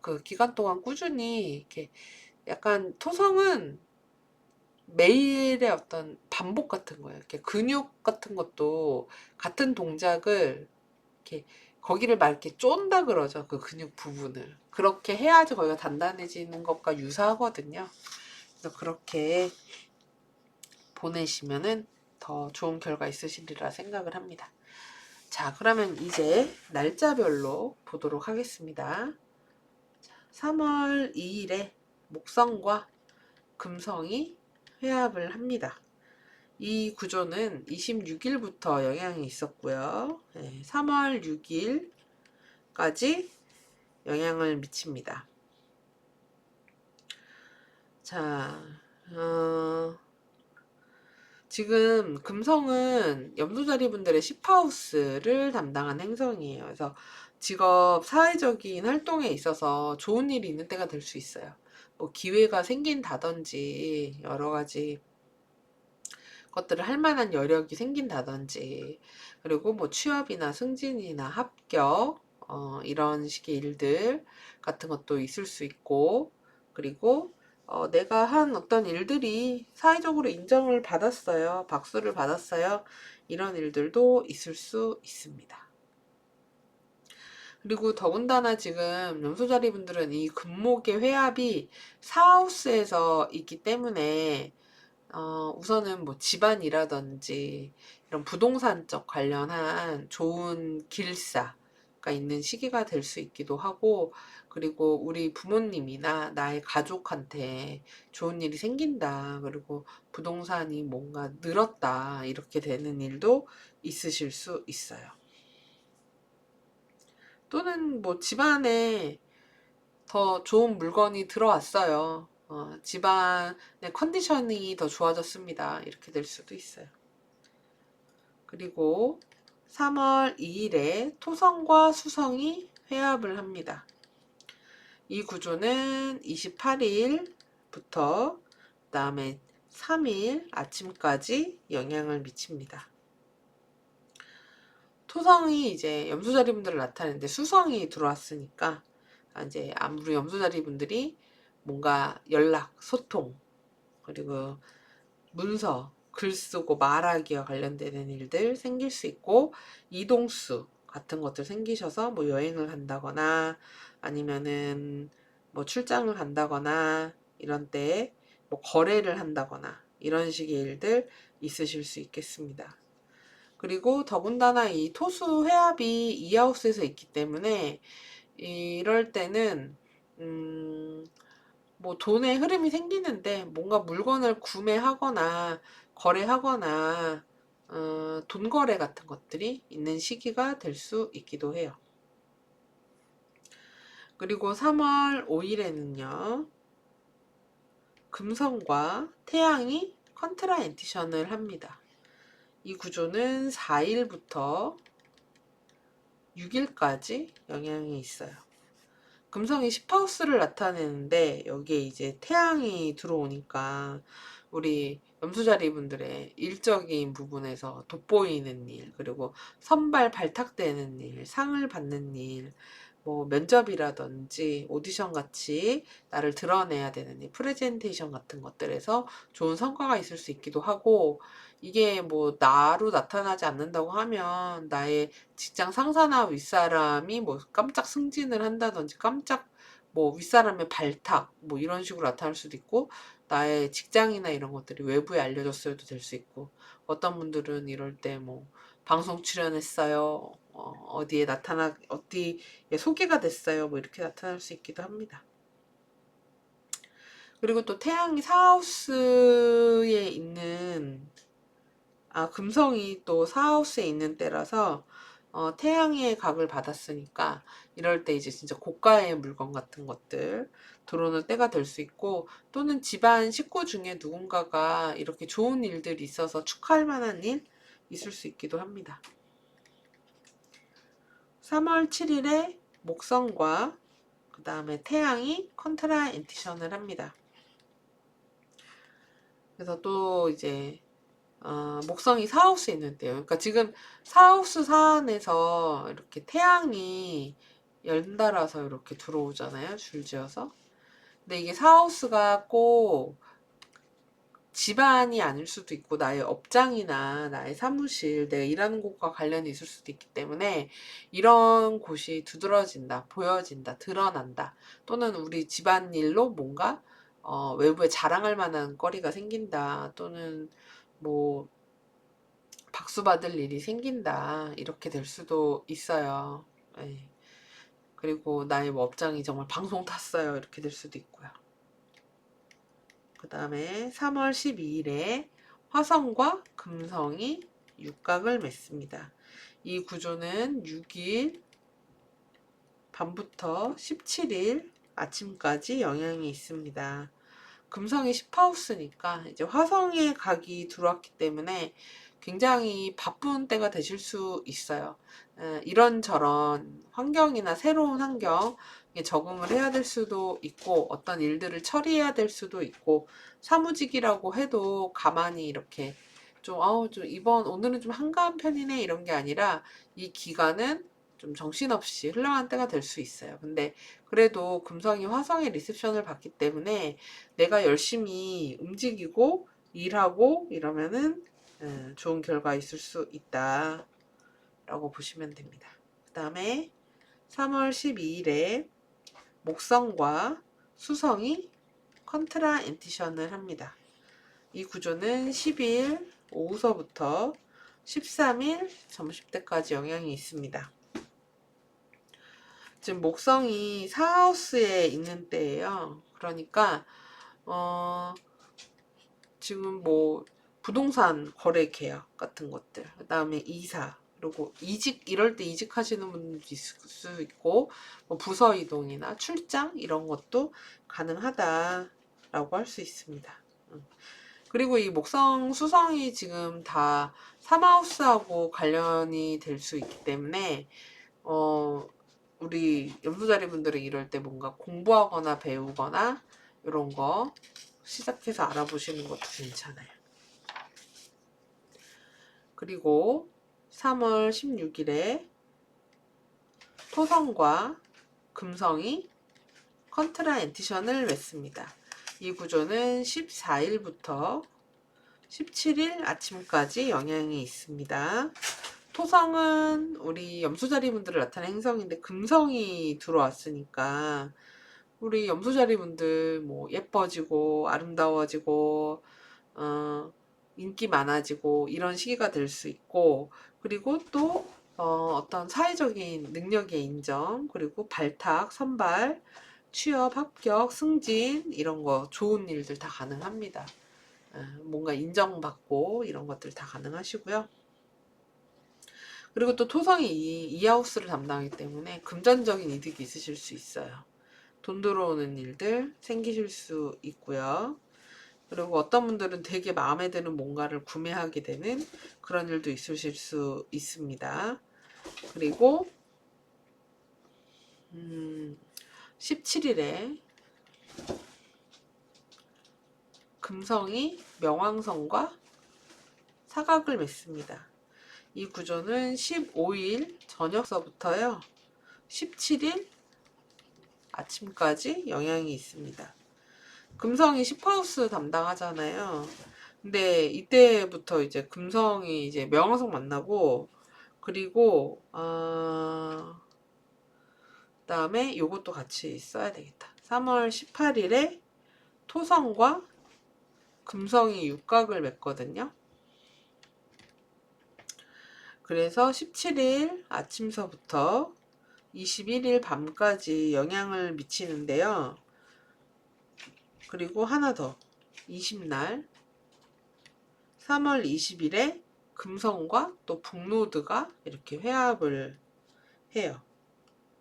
그 기간 동안 꾸준히 이렇게 약간 토성은 매일의 어떤 반복 같은 거예요. 이렇게 근육 같은 것도 같은 동작을 이렇게 거기를 막 이렇게 쫀다 그러죠. 그 근육 부분을. 그렇게 해야지 거기가 단단해지는 것과 유사하거든요. 그래서 그렇게 보내시면은 더 좋은 결과 있으시리라 생각을 합니다. 자, 그러면 이제 날짜별로 보도록 하겠습니다. 3월 2일에 목성과 금성이 회합을 합니다. 이 구조는 26일부터 영향이 있었고요. 3월 6일까지 영향을 미칩니다. 자, 지금 금성은 염소자리 분들의 10하우스를 담당한 행성이에요. 그래서 직업, 사회적인 활동에 있어서 좋은 일이 있는 때가 될 수 있어요. 뭐 기회가 생긴다든지 여러 가지 것들을 할 만한 여력이 생긴다든지 그리고 뭐 취업이나 승진이나 합격 이런 식의 일들 같은 것도 있을 수 있고 그리고 내가 한 어떤 일들이 사회적으로 인정을 받았어요. 박수를 받았어요. 이런 일들도 있을 수 있습니다. 그리고 더군다나 지금 염소자리 분들은 이 금목의 회합이 사하우스에서 있기 때문에 우선은 뭐 집안이라든지 이런 부동산 쪽 관련한 좋은 길사가 있는 시기가 될 수 있기도 하고, 그리고 우리 부모님이나 나의 가족한테 좋은 일이 생긴다. 그리고 부동산이 뭔가 늘었다. 이렇게 되는 일도 있으실 수 있어요. 또는 뭐 집안에 더 좋은 물건이 들어왔어요. 집안의 컨디셔닝이 더 좋아졌습니다. 이렇게 될 수도 있어요. 그리고 3월 2일에 토성과 수성이 회합을 합니다. 이 구조는 28일부터 그다음에 3일 아침까지 영향을 미칩니다. 토성이 이제 염소자리 분들을 나타내는데 수성이 들어왔으니까 이제 아무리 염소자리 분들이 뭔가 연락, 소통, 그리고 문서, 글 쓰고 말하기와 관련되는 일들 생길 수 있고, 이동수 같은 것들 생기셔서 뭐 여행을 간다거나 아니면은 뭐 출장을 간다거나 이런 때에 뭐 거래를 한다거나 이런 식의 일들 있으실 수 있겠습니다. 그리고 더군다나 이 토수 회합이 이 하우스에서 있기 때문에 이럴 때는 뭐 돈의 흐름이 생기는데 뭔가 물건을 구매하거나 거래하거나 돈 거래 같은 것들이 있는 시기가 될 수 있기도 해요. 그리고 3월 5일에는요. 금성과 태양이 컨트라 엔티션을 합니다. 이 구조는 4일부터 6일까지 영향이 있어요. 금성이 10하우스를 나타내는데 여기에 이제 태양이 들어오니까 우리 염소자리 분들의 일적인 부분에서 돋보이는 일, 그리고 선발 발탁되는 일, 상을 받는 일, 뭐 면접이라든지 오디션 같이 나를 드러내야 되는 일, 프레젠테이션 같은 것들에서 좋은 성과가 있을 수 있기도 하고, 이게 뭐 나로 나타나지 않는다고 하면 나의 직장 상사나 윗사람이 뭐 깜짝 승진을 한다든지 깜짝 뭐 윗사람의 발탁 뭐 이런 식으로 나타날 수도 있고, 나의 직장이나 이런 것들이 외부에 알려졌어도 될 수 있고, 어떤 분들은 이럴 때 뭐 방송 출연했어요, 어디에 어디에 소개가 됐어요, 뭐 이렇게 나타날 수 있기도 합니다. 그리고 또 태양이 사하우스에 있는 금성이 또 사하우스에 있는 때라서 태양의 각을 받았으니까 이럴 때 이제 진짜 고가의 물건 같은 것들 들어오는 때가 될 수 있고, 또는 집안 식구 중에 누군가가 이렇게 좋은 일들이 있어서 축하할 만한 일 있을 수 있기도 합니다. 3월 7일에 목성과 그 다음에 태양이 컨트라 엔티션을 합니다. 그래서 또 이제 목성이 사하우스에 있는데요. 그러니까 지금 사하우스 사안에서 이렇게 태양이 연달아서 이렇게 들어오잖아요. 줄지어서. 근데 이게 사하우스가 꼭 집안이 아닐 수도 있고 나의 업장이나 나의 사무실, 내가 일하는 곳과 관련이 있을 수도 있기 때문에 이런 곳이 두드러진다, 보여진다, 드러난다, 또는 우리 집안일로 뭔가 외부에 자랑할 만한 거리가 생긴다, 또는 뭐 박수 받을 일이 생긴다, 이렇게 될 수도 있어요. 네. 그리고 나의 뭐 업장이 정말 방송 탔어요, 이렇게 될 수도 있고요. 그 다음에 3월 12일에 화성과 금성이 육각을 맺습니다. 이 구조는 6일 밤부터 17일 아침까지 영향이 있습니다. 금성이 10하우스니까 이제 화성의 각이 들어왔기 때문에 굉장히 바쁜 때가 되실 수 있어요. 이런저런 환경이나 새로운 환경에 적응을 해야 될 수도 있고, 어떤 일들을 처리해야 될 수도 있고, 사무직이라고 해도 가만히 이렇게 좀 오늘은 좀 한가한 편이네 이런 게 아니라 이 기간은 좀 정신없이 흘러간 때가 될 수 있어요. 근데 그래도 금성이 화성의 리셉션을 받기 때문에 내가 열심히 움직이고 일하고 이러면은 좋은 결과 있을 수 있다 라고 보시면 됩니다. 그 다음에 3월 12일에 목성과 수성이 컨트라 엔티션을 합니다. 이 구조는 10일 오후서부터 13일 점심때까지 영향이 있습니다. 지금 목성이 사하우스에 있는 때예요. 그러니까 지금 뭐 부동산 거래 계약 같은 것들, 그 다음에 이사, 그리고 이직, 이럴 때 이직하시는 분도 있을 수 있고, 뭐 부서 이동이나 출장 이런 것도 가능하다라고 할 수 있습니다. 그리고 이 목성, 수성이 지금 다 삼하우스하고 관련이 될 수 있기 때문에 우리 염소자리 분들이 이럴 때 뭔가 공부하거나 배우거나 이런 거 시작해서 알아보시는 것도 괜찮아요. 그리고 3월 16일에 토성과 금성이 컨트라 엔티션을 맺습니다. 이 구조는 14일부터 17일 아침까지 영향이 있습니다. 토성은 우리 염소자리분들을 나타내는 행성인데 금성이 들어왔으니까 우리 염소자리분들 뭐 예뻐지고 아름다워지고 인기 많아지고 이런 시기가 될 수 있고, 그리고 또 어떤 사회적인 능력의 인정, 그리고 발탁, 선발, 취업, 합격, 승진 이런 거 좋은 일들 다 가능합니다. 뭔가 인정받고 이런 것들 다 가능하시고요. 그리고 또 토성이 이 하우스를 담당하기 때문에 금전적인 이득이 있으실 수 있어요. 돈 들어오는 일들 생기실 수 있고요. 그리고 어떤 분들은 되게 마음에 드는 뭔가를 구매하게 되는 그런 일도 있으실 수 있습니다. 그리고 17일에 금성이 명왕성과 사각을 맺습니다. 이 구조는 15일 저녁서부터요 17일 아침까지 영향이 있습니다. 금성이 10하우스 담당하잖아요. 근데 이때부터 이제 금성이 이제 명왕성 만나고, 그리고 그다음에 요것도 같이 써야 되겠다. 3월 18일에 토성과 금성이 육각을 맺거든요. 그래서 17일 아침서부터 21일 밤까지 영향을 미치는데요. 그리고 하나 더, 20날 3월 20일에 금성과 또 북노드가 이렇게 회합을 해요.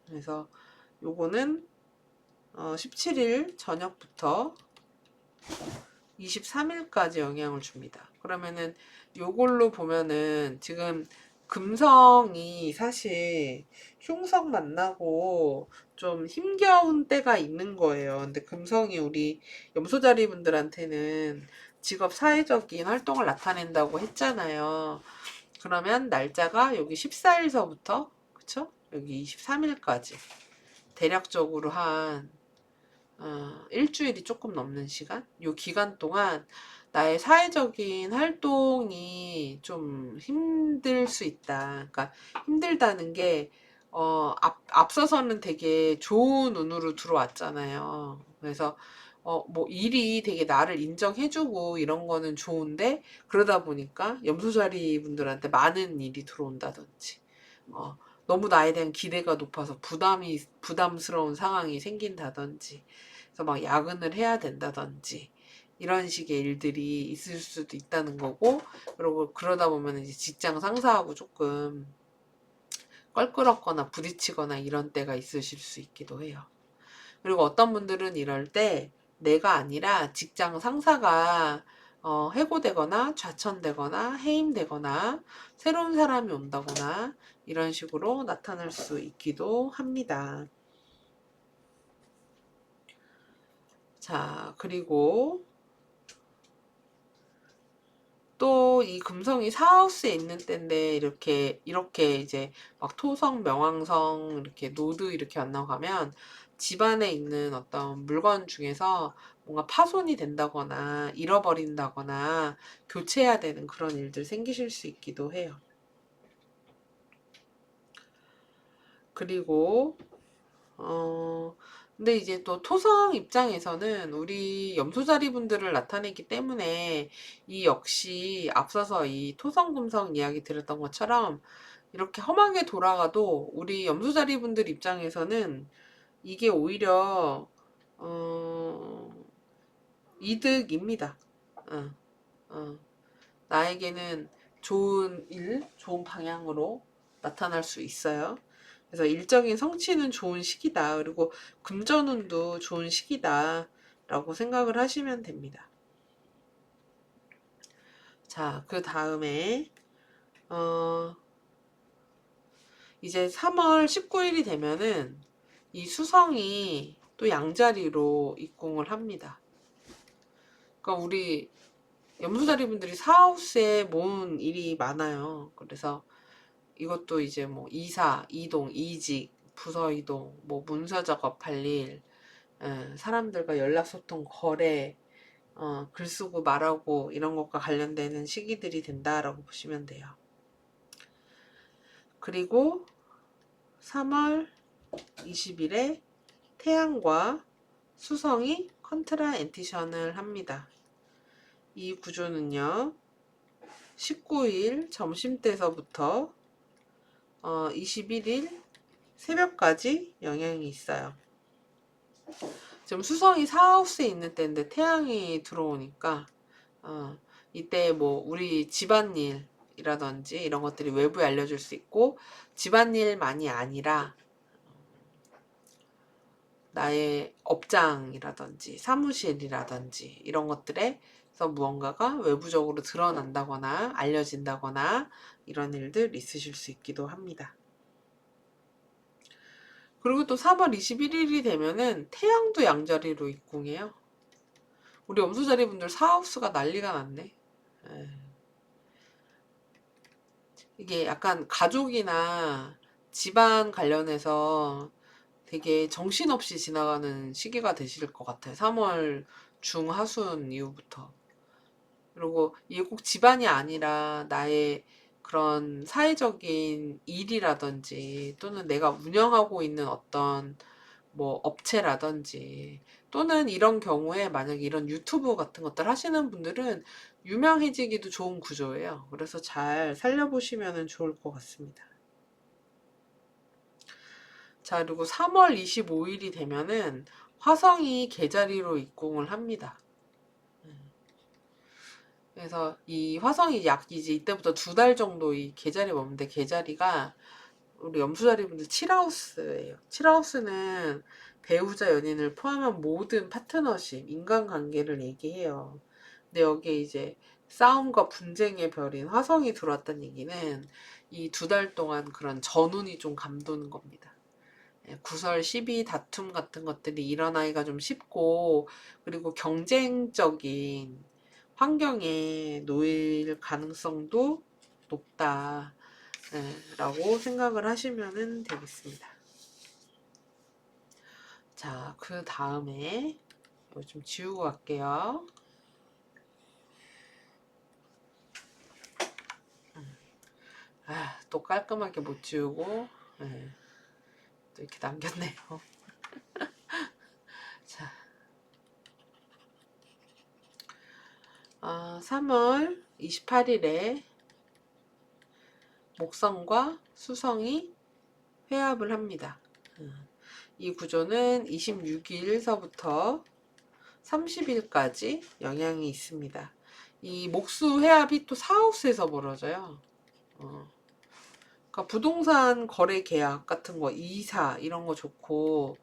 그래서 요거는 17일 저녁부터 23일까지 영향을 줍니다. 그러면은 요걸로 보면은 지금 금성이 사실 흉성 만나고 좀 힘겨운 때가 있는 거예요. 근데 금성이 우리 염소자리 분들한테는 직업 사회적인 활동을 나타낸다고 했잖아요. 그러면 날짜가 여기 14일서부터 그쵸? 여기 23일까지 대략적으로 한 일주일이 조금 넘는 시간? 요 기간 동안 나의 사회적인 활동이 좀 힘들 수 있다. 그러니까 힘들다는 게, 앞서서는 되게 좋은 운으로 들어왔잖아요. 그래서, 뭐 일이 되게 나를 인정해주고 이런 거는 좋은데, 그러다 보니까 염소자리 분들한테 많은 일이 들어온다든지, 너무 나에 대한 기대가 높아서 부담스러운 상황이 생긴다든지, 그래서 막 야근을 해야 된다든지, 이런 식의 일들이 있을 수도 있다는 거고, 그리고 그러다 보면 이제 직장 상사하고 조금 껄끄럽거나 부딪히거나 이런 때가 있으실 수 있기도 해요. 그리고 어떤 분들은 이럴 때 내가 아니라 직장 상사가 해고되거나 좌천되거나 해임되거나 새로운 사람이 온다거나 이런 식으로 나타날 수 있기도 합니다. 자, 그리고 또 이 금성이 사하우스에 있는 때인데 이렇게 이제 막 토성, 명왕성 이렇게 노드 이렇게 안 나가면 집안에 있는 어떤 물건 중에서 뭔가 파손이 된다거나 잃어버린다거나 교체해야 되는 그런 일들 생기실 수 있기도 해요. 그리고 근데 이제 또 토성 입장에서는 우리 염소자리 분들을 나타내기 때문에 이 역시 앞서서 이 토성금성 이야기 드렸던 것처럼 이렇게 험하게 돌아가도 우리 염소자리 분들 입장에서는 이게 오히려 이득입니다. 어, 어. 나에게는 좋은 일, 좋은 방향으로 나타날 수 있어요. 그래서 일적인 성취는 좋은 시기다. 그리고 금전운도 좋은 시기다. 라고 생각을 하시면 됩니다. 자, 그 다음에, 이제 3월 19일이 되면은 이 수성이 또 양자리로 입궁을 합니다. 그러니까 우리 염소자리 분들이 사하우스에 모은 일이 많아요. 그래서 이것도 이제 뭐 이사, 이동, 이직, 부서 이동, 뭐 문서 작업할 일, 사람들과 연락 소통, 거래, 글 쓰고 말하고 이런 것과 관련되는 시기들이 된다라고 보시면 돼요. 그리고 3월 20일에 태양과 수성이 컨트라 엔티션을 합니다. 이 구조는요, 19일 점심때서부터 21일 새벽까지 영향이 있어요. 지금 수성이 사하우스에 있는 때인데 태양이 들어오니까 이때 뭐 우리 집안일이라든지 이런 것들이 외부에 알려줄 수 있고, 집안일만이 아니라 나의 업장이라든지 사무실이라든지 이런 것들에서 무언가가 외부적으로 드러난다거나 알려진다거나 이런 일들 있으실 수 있기도 합니다. 그리고 또 3월 21일이 되면은 태양도 양자리로 입궁해요. 우리 염소자리 분들 사하우스가 난리가 났네. 이게 약간 가족이나 집안 관련해서 되게 정신없이 지나가는 시기가 되실 것 같아요. 3월 중하순 이후부터. 그리고 이게 꼭 집안이 아니라 나의 그런 사회적인 일이라든지 또는 내가 운영하고 있는 어떤 뭐 업체라든지, 또는 이런 경우에 만약에 이런 유튜브 같은 것들 하시는 분들은 유명해지기도 좋은 구조예요. 그래서 잘 살려보시면 좋을 것 같습니다. 자, 그리고 3월 25일이 되면은 화성이 계자리로 입궁을 합니다. 그래서 이 화성이 약 이제 이때부터 2달 정도 이 계자리 머무는데, 계자리가 우리 염소자리 분들 7하우스예요. 7하우스는 배우자 연인을 포함한 모든 파트너십, 인간관계를 얘기해요. 근데 여기에 이제 싸움과 분쟁의 별인 화성이 들어왔다는 얘기는 이 2달 동안 그런 전운이 좀 감도는 겁니다. 구설, 시비, 다툼 같은 것들이 일어나기가 좀 쉽고, 그리고 경쟁적인 환경에 놓일 가능성도 높다 라고 생각을 하시면 되겠습니다. 자, 그 다음에 이거 좀 지우고 갈게요. 또 깔끔하게 못 지우고 또 이렇게 남겼네요. 자, 3월 28일에 목성과 수성이 회합을 합니다. 이 구조는 26일서부터 30일까지 영향이 있습니다. 이 목수 회합이 또 사하우스에서 벌어져요. 그러니까 부동산 거래 계약 같은 거, 이사 이런 거 좋고,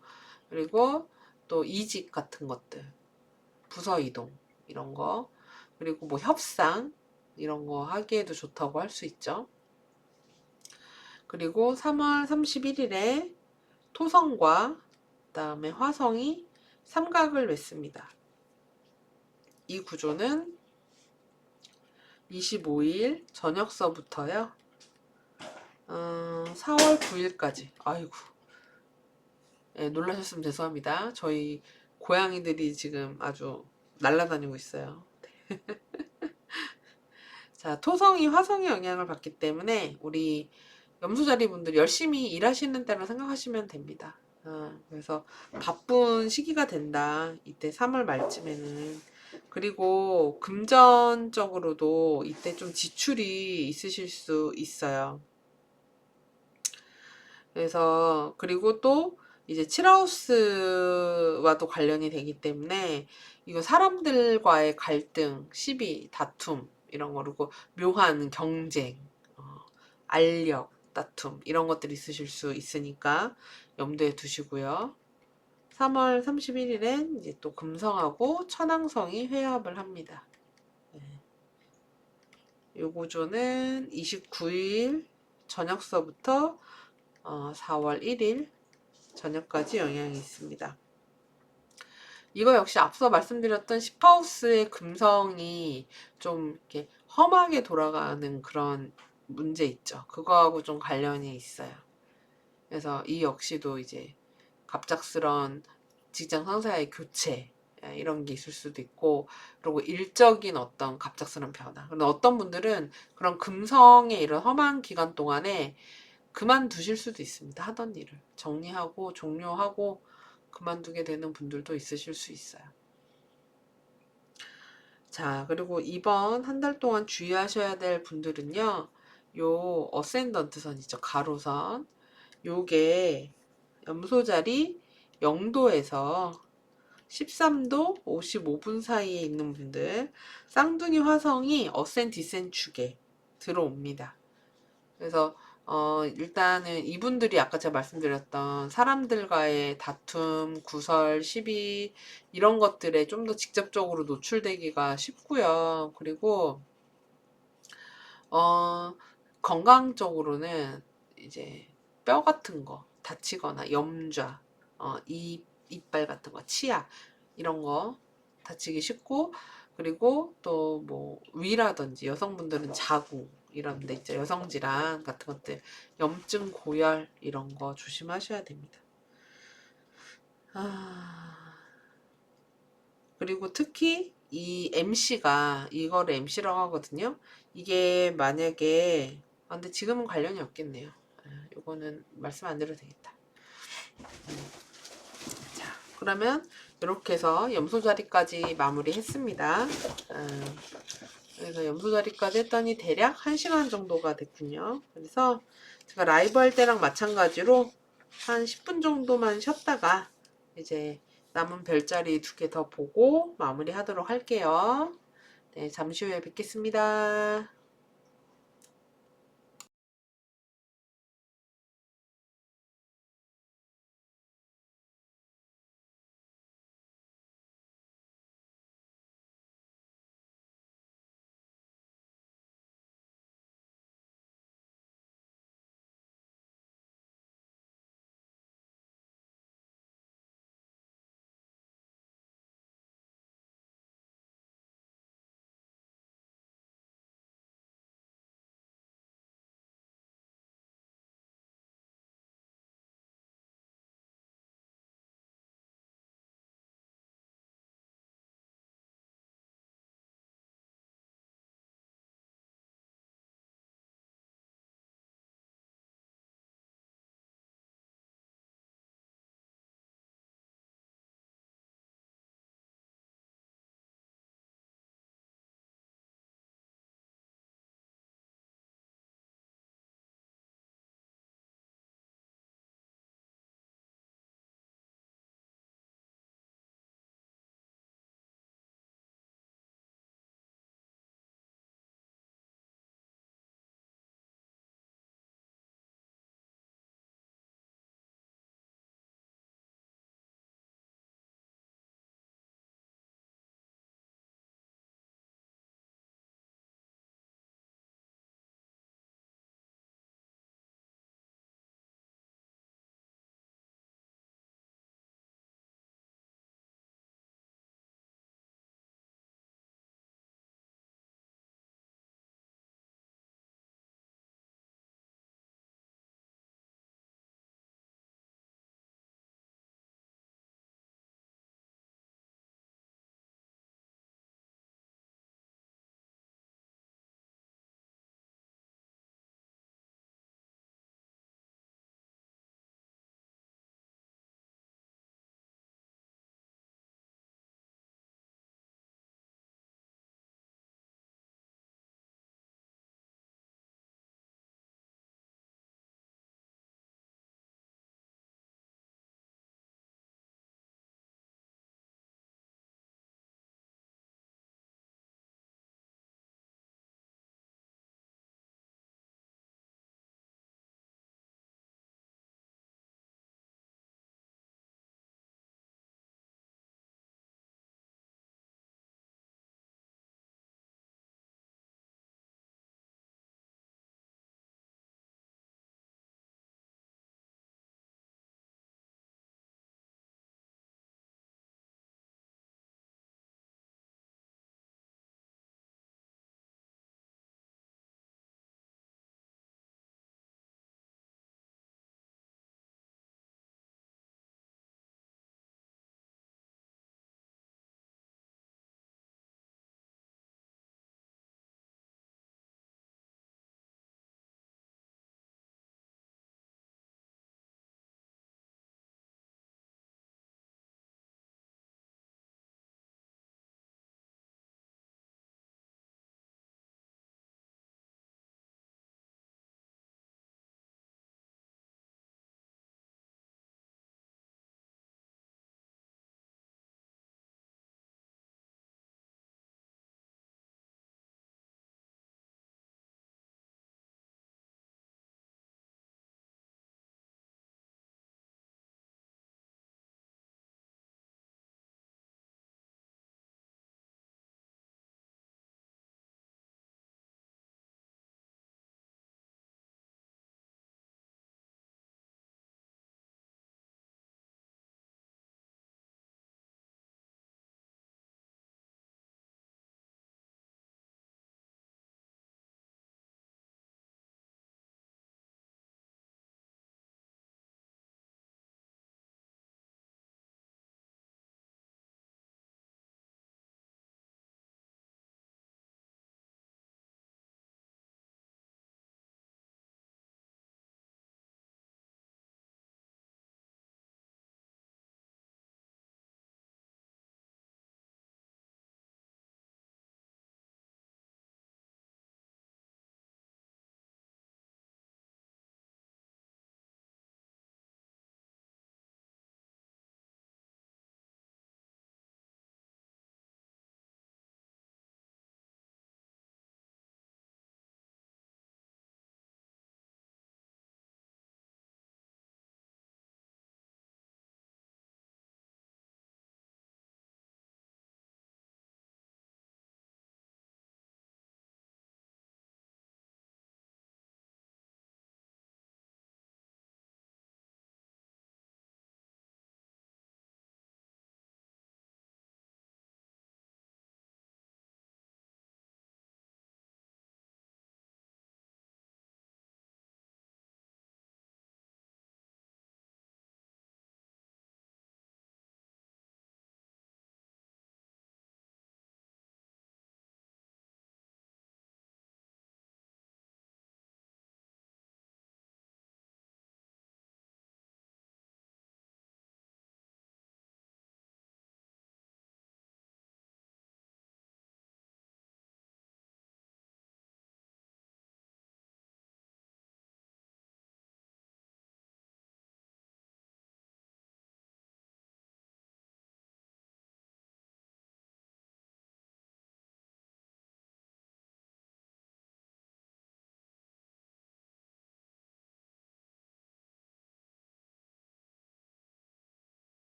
그리고 또 이직 같은 것들, 부서 이동 이런 거, 그리고 뭐 협상 이런 거 하기에도 좋다고 할 수 있죠. 그리고 3월 31일에 토성과 그다음에 화성이 삼각을 맺습니다. 이 구조는 25일 저녁서부터요. 4월 9일까지. 아이고. 놀라셨으면 죄송합니다. 저희 고양이들이 지금 아주 날아다니고 있어요. 자, 토성이 화성의 영향을 받기 때문에 우리 염소자리 분들 열심히 일하시는 때로 생각하시면 됩니다. 그래서 바쁜 시기가 된다. 이때 3월 말쯤에는. 그리고 금전적으로도 이때 좀 지출이 있으실 수 있어요. 그래서 그리고 또 이제 칠하우스와도 관련이 되기 때문에 이거 사람들과의 갈등, 시비, 다툼 이런 거, 그리고 묘한 경쟁, 알력, 다툼 이런 것들이 있으실 수 있으니까 염두에 두시고요. 3월 31일엔 이제 또 금성하고 천왕성이 회합을 합니다. 요 구조는 29일 저녁서부터 4월 1일 저녁까지 영향이 있습니다. 이거 역시 앞서 말씀드렸던 10하우스의 금성이 좀 이렇게 험하게 돌아가는 그런 문제 있죠. 그거하고 좀 관련이 있어요. 그래서 이 역시도 이제 갑작스런 직장 상사의 교체 이런 게 있을 수도 있고, 그리고 일적인 어떤 갑작스런 변화. 근데 어떤 분들은 그런 금성의 이런 험한 기간 동안에 그만두실 수도 있습니다. 하던 일을 정리하고 종료하고 그만두게 되는 분들도 있으실 수 있어요. 자, 그리고 이번 한 달 동안 주의하셔야 될 분들은요, 요 어센던트 선이죠. 가로선. 요게 염소자리 0도에서 13도 55분 사이에 있는 분들, 쌍둥이 화성이 어센 디센 축에 들어옵니다. 그래서 일단은 이분들이 아까 제가 말씀드렸던 사람들과의 다툼, 구설, 시비 이런 것들에 좀 더 직접적으로 노출되기가 쉽고요. 그리고 어, 건강적으로는 이제 뼈 같은 거 다치거나 염좌, 이빨 같은 거, 치아 이런 거 다치기 쉽고, 그리고 또 뭐 위라든지 여성분들은 자궁 이런 데 있죠. 여성 질환 같은 것들, 염증, 고열 이런 거 조심하셔야 됩니다. 그리고 특히 이 MC가 이거를 MC라고 하거든요. 이게 만약에 근데 지금은 관련이 없겠네요. 요거는 말씀 안 드려도 되겠다. 자, 그러면 이렇게 해서 염소 자리까지 마무리했습니다. 그래서 염소 자리까지 했더니 대략 1시간 정도가 됐군요. 그래서 제가 라이브 할 때랑 마찬가지로 한 10분 정도만 쉬었다가 이제 남은 별자리 2개 더 보고 마무리 하도록 할게요. 네, 잠시 후에 뵙겠습니다.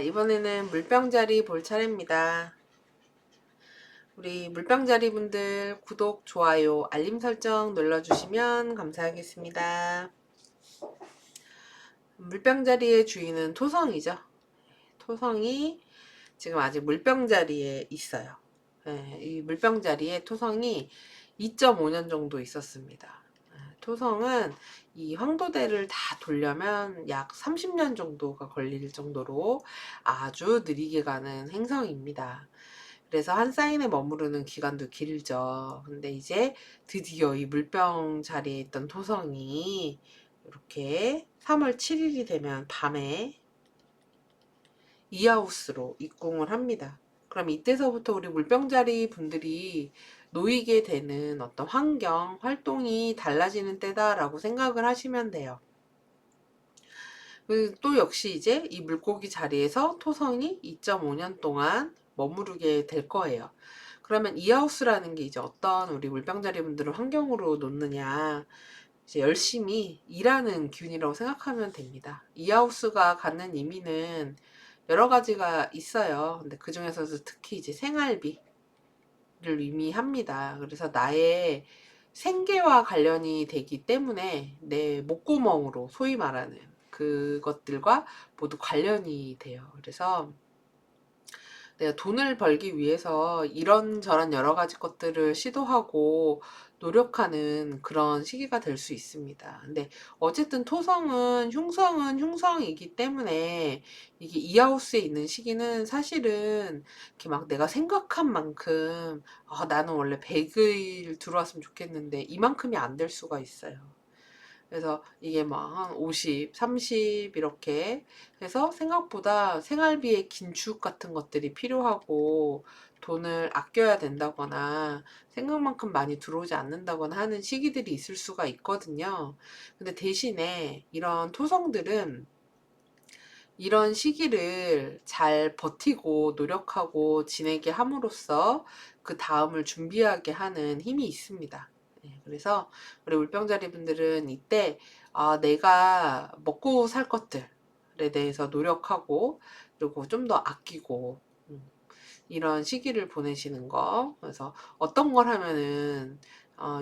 이번에는 물병자리 볼 차례입니다. 우리 물병자리 분들 구독, 좋아요, 알림 설정 눌러주시면 감사하겠습니다. 물병자리의 주인은 토성이죠. 토성이 지금 아직 물병자리에 있어요. 이 물병자리에 토성이 2.5년 정도 있었습니다. 토성은 이 황도대를 다 돌려면 약 30년 정도가 걸릴 정도로 아주 느리게 가는 행성입니다. 그래서 한 사인에 머무르는 기간도 길죠. 근데 이제 드디어 이 물병 자리에 있던 토성이 이렇게 3월 7일이 되면 밤에 이하우스로 입궁을 합니다. 그럼 이때서부터 우리 물병자리 분들이 놓이게 되는 어떤 환경, 활동이 달라지는 때다라고 생각을 하시면 돼요. 또 역시 이제 이 물고기 자리에서 토성이 2.5년 동안 머무르게 될 거예요. 그러면 이하우스라는 게 이제 어떤 우리 물병자리 분들을 환경으로 놓느냐, 이제 열심히 일하는 기운이라고 생각하면 됩니다. 이하우스가 갖는 의미는 여러 가지가 있어요. 근데 그 중에서도 특히 이제 생활비를 의미합니다. 그래서 나의 생계와 관련이 되기 때문에 내 목구멍으로 소위 말하는 그것들과 모두 관련이 돼요. 그래서 내가 돈을 벌기 위해서 이런저런 여러 가지 것들을 시도하고 노력하는 그런 시기가 될 수 있습니다. 근데 어쨌든 토성은 흉성이기 때문에 이게 이하우스에 있는 시기는 사실은 이렇게 막 내가 생각한 만큼 나는 원래 100일 들어왔으면 좋겠는데 이만큼이 안 될 수가 있어요. 그래서 이게 막 한 50, 30 이렇게 해서 생각보다 생활비의 긴축 같은 것들이 필요하고 돈을 아껴야 된다거나 생각만큼 많이 들어오지 않는다거나 하는 시기들이 있을 수가 있거든요. 근데 대신에 이런 토성들은 이런 시기를 잘 버티고 노력하고 지내게 함으로써 그 다음을 준비하게 하는 힘이 있습니다. 그래서 우리 물병자리 분들은 이때 내가 먹고 살 것들에 대해서 노력하고 그리고 좀 더 아끼고 이런 시기를 보내시는 거. 그래서 어떤 걸 하면은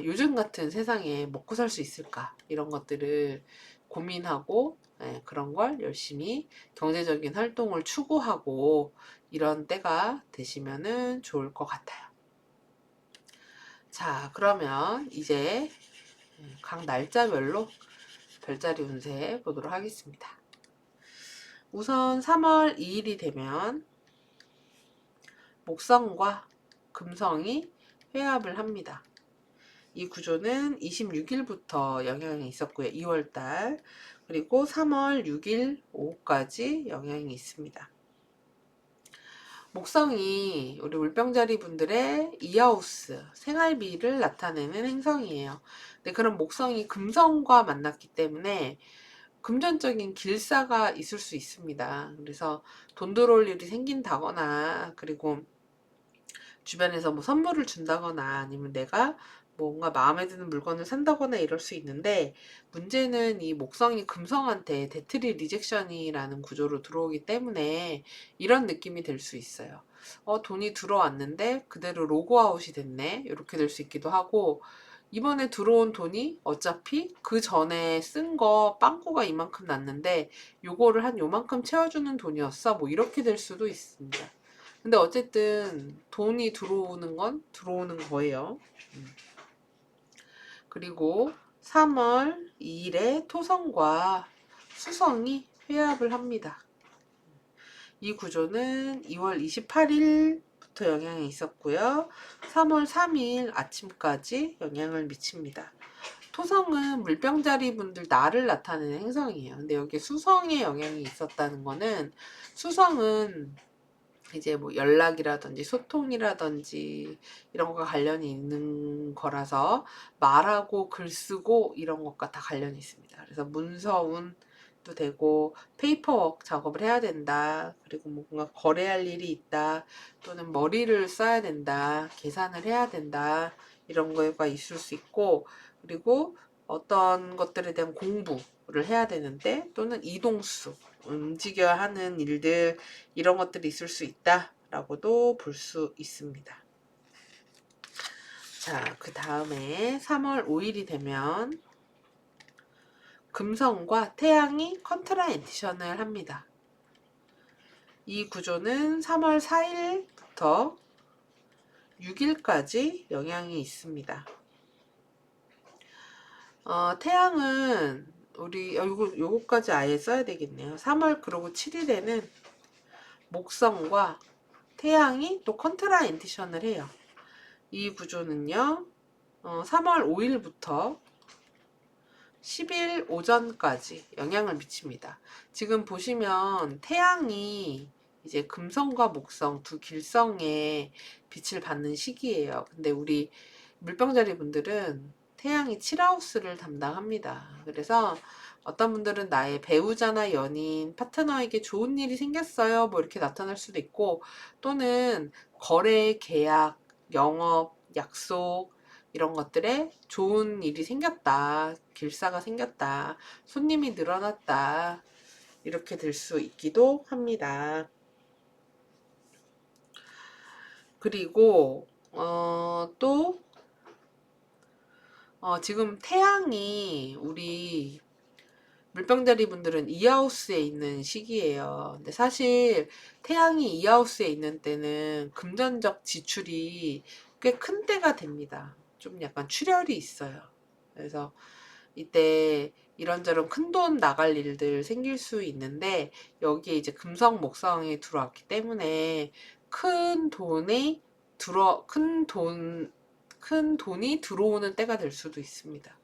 요즘 같은 세상에 먹고 살 수 있을까 이런 것들을 고민하고 그런 걸 열심히 경제적인 활동을 추구하고 이런 때가 되시면은 좋을 것 같아요. 자, 그러면 이제 각 날짜별로 별자리 운세 보도록 하겠습니다. 우선 3월 2일이 되면 목성과 금성이 회합을 합니다. 이 구조는 26일부터 영향이 있었고요. 2월달 그리고 3월 6일 오후까지 영향이 있습니다. 목성이 우리 물병자리 분들의 이하우스 생활비를 나타내는 행성이에요. 근데 그런 목성이 금성과 만났기 때문에 금전적인 길사가 있을 수 있습니다. 그래서 돈 들어올 일이 생긴다거나 그리고 주변에서 뭐 선물을 준다거나 아니면 내가 뭔가 마음에 드는 물건을 산다거나 이럴 수 있는데 문제는 이 목성이 금성한테 데트리 리젝션이라는 구조로 들어오기 때문에 이런 느낌이 될 수 있어요. 돈이 들어왔는데 그대로 로그아웃이 됐네. 이렇게 될 수 있기도 하고 이번에 들어온 돈이 어차피 그 전에 쓴 거 빵꾸가 이만큼 났는데 요거를 한 요만큼 채워주는 돈이었어. 뭐 이렇게 될 수도 있습니다. 근데 어쨌든 돈이 들어오는 건 들어오는 거예요. 그리고 3월 2일에 토성과 수성이 회합을 합니다. 이 구조는 2월 28일부터 영향이 있었고요. 3월 3일 아침까지 영향을 미칩니다. 토성은 물병자리 분들 나를 나타내는 행성이에요. 근데 여기 수성의 영향이 있었다는 거는 수성은 이제 뭐 연락이라든지 소통이라든지 이런 거가 관련이 있는 거라서 말하고 글 쓰고 이런 것과 다 관련이 있습니다. 그래서 문서운도 되고 페이퍼워크 작업을 해야 된다. 그리고 뭔가 거래할 일이 있다. 또는 머리를 써야 된다. 계산을 해야 된다. 이런 거가 있을 수 있고 그리고 어떤 것들에 대한 공부를 해야 되는데, 또는 이동수, 움직여야 하는 일들, 이런 것들이 있을 수 있다라고도 볼 수 있습니다. 자, 그 다음에 3월 5일이 되면 금성과 태양이 컨트라엔티션을 합니다. 이 구조는 3월 4일부터 6일까지 영향이 있습니다. 태양은 우리 요거까지 아예 써야 되겠네요. 3월 그리고 7일에는 목성과 태양이 또 컨트라엔티션을 해요. 이 구조는요, 3월 5일부터 10일 오전까지 영향을 미칩니다. 지금 보시면 태양이 이제 금성과 목성 두 길성에 빛을 받는 시기예요. 근데 우리 물병자리 분들은 태양이 7하우스를 담당합니다. 그래서 어떤 분들은 나의 배우자나 연인, 파트너에게 좋은 일이 생겼어요. 뭐 이렇게 나타날 수도 있고, 또는 거래, 계약, 영업, 약속, 이런 것들에 좋은 일이 생겼다. 길사가 생겼다. 손님이 늘어났다. 이렇게 될 수 있기도 합니다. 그리고 또 지금 태양이 우리 물병자리 분들은 이하우스에 있는 시기예요. 근데 사실 태양이 이하우스에 있는 때는 금전적 지출이 꽤 큰 때가 됩니다. 좀 약간 출혈이 있어요. 그래서 이때 이런저런 큰돈 나갈 일들 생길 수 있는데, 여기에 이제 금성 목성이 들어왔기 때문에 큰 돈이 큰 돈이 들어오는 때가 될 수도 있습니다.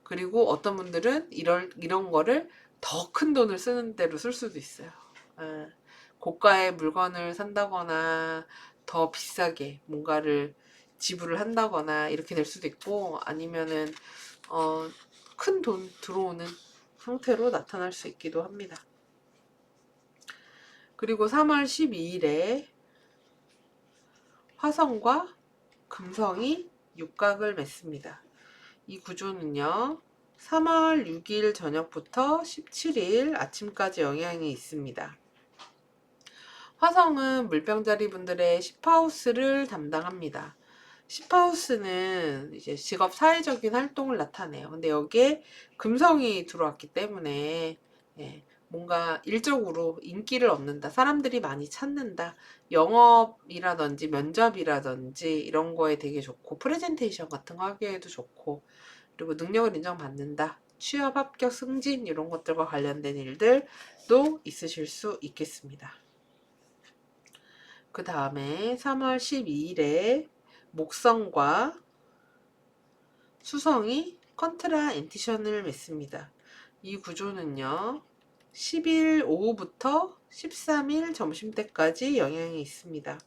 그리고 어떤 분들은 이런 거를 더 큰 돈을 쓰는 대로 쓸 수도 있어요. 고가의 물건을 산다거나 더 비싸게 뭔가를 지불을 한다거나 이렇게 될 수도 있고, 아니면은 큰 돈 들어오는 형태로 나타날 수 있기도 합니다. 그리고 3월 12일에 화성과 금성이 육각을 맺습니다. 이 구조는요, 3월 6일 저녁부터 17일 아침까지 영향이 있습니다. 화성은 물병자리 분들의 10하우스를 담당합니다. 10하우스는 이제 직업 사회적인 활동을 나타내요. 근데 여기에 금성이 들어왔기 때문에 뭔가 일적으로 인기를 얻는다. 사람들이 많이 찾는다. 영업이라든지 면접이라든지 이런 거에 되게 좋고, 프레젠테이션 같은 거 하기에도 좋고, 그리고 능력을 인정받는다. 취업 합격 승진 이런 것들과 관련된 일들도 있으실 수 있겠습니다. 그 다음에 3월 12일에 목성과 수성이 컨트라엔티션을 맺습니다. 이 구조는요, 10일 오후부터 13일 점심때까지 영향이 있습니다.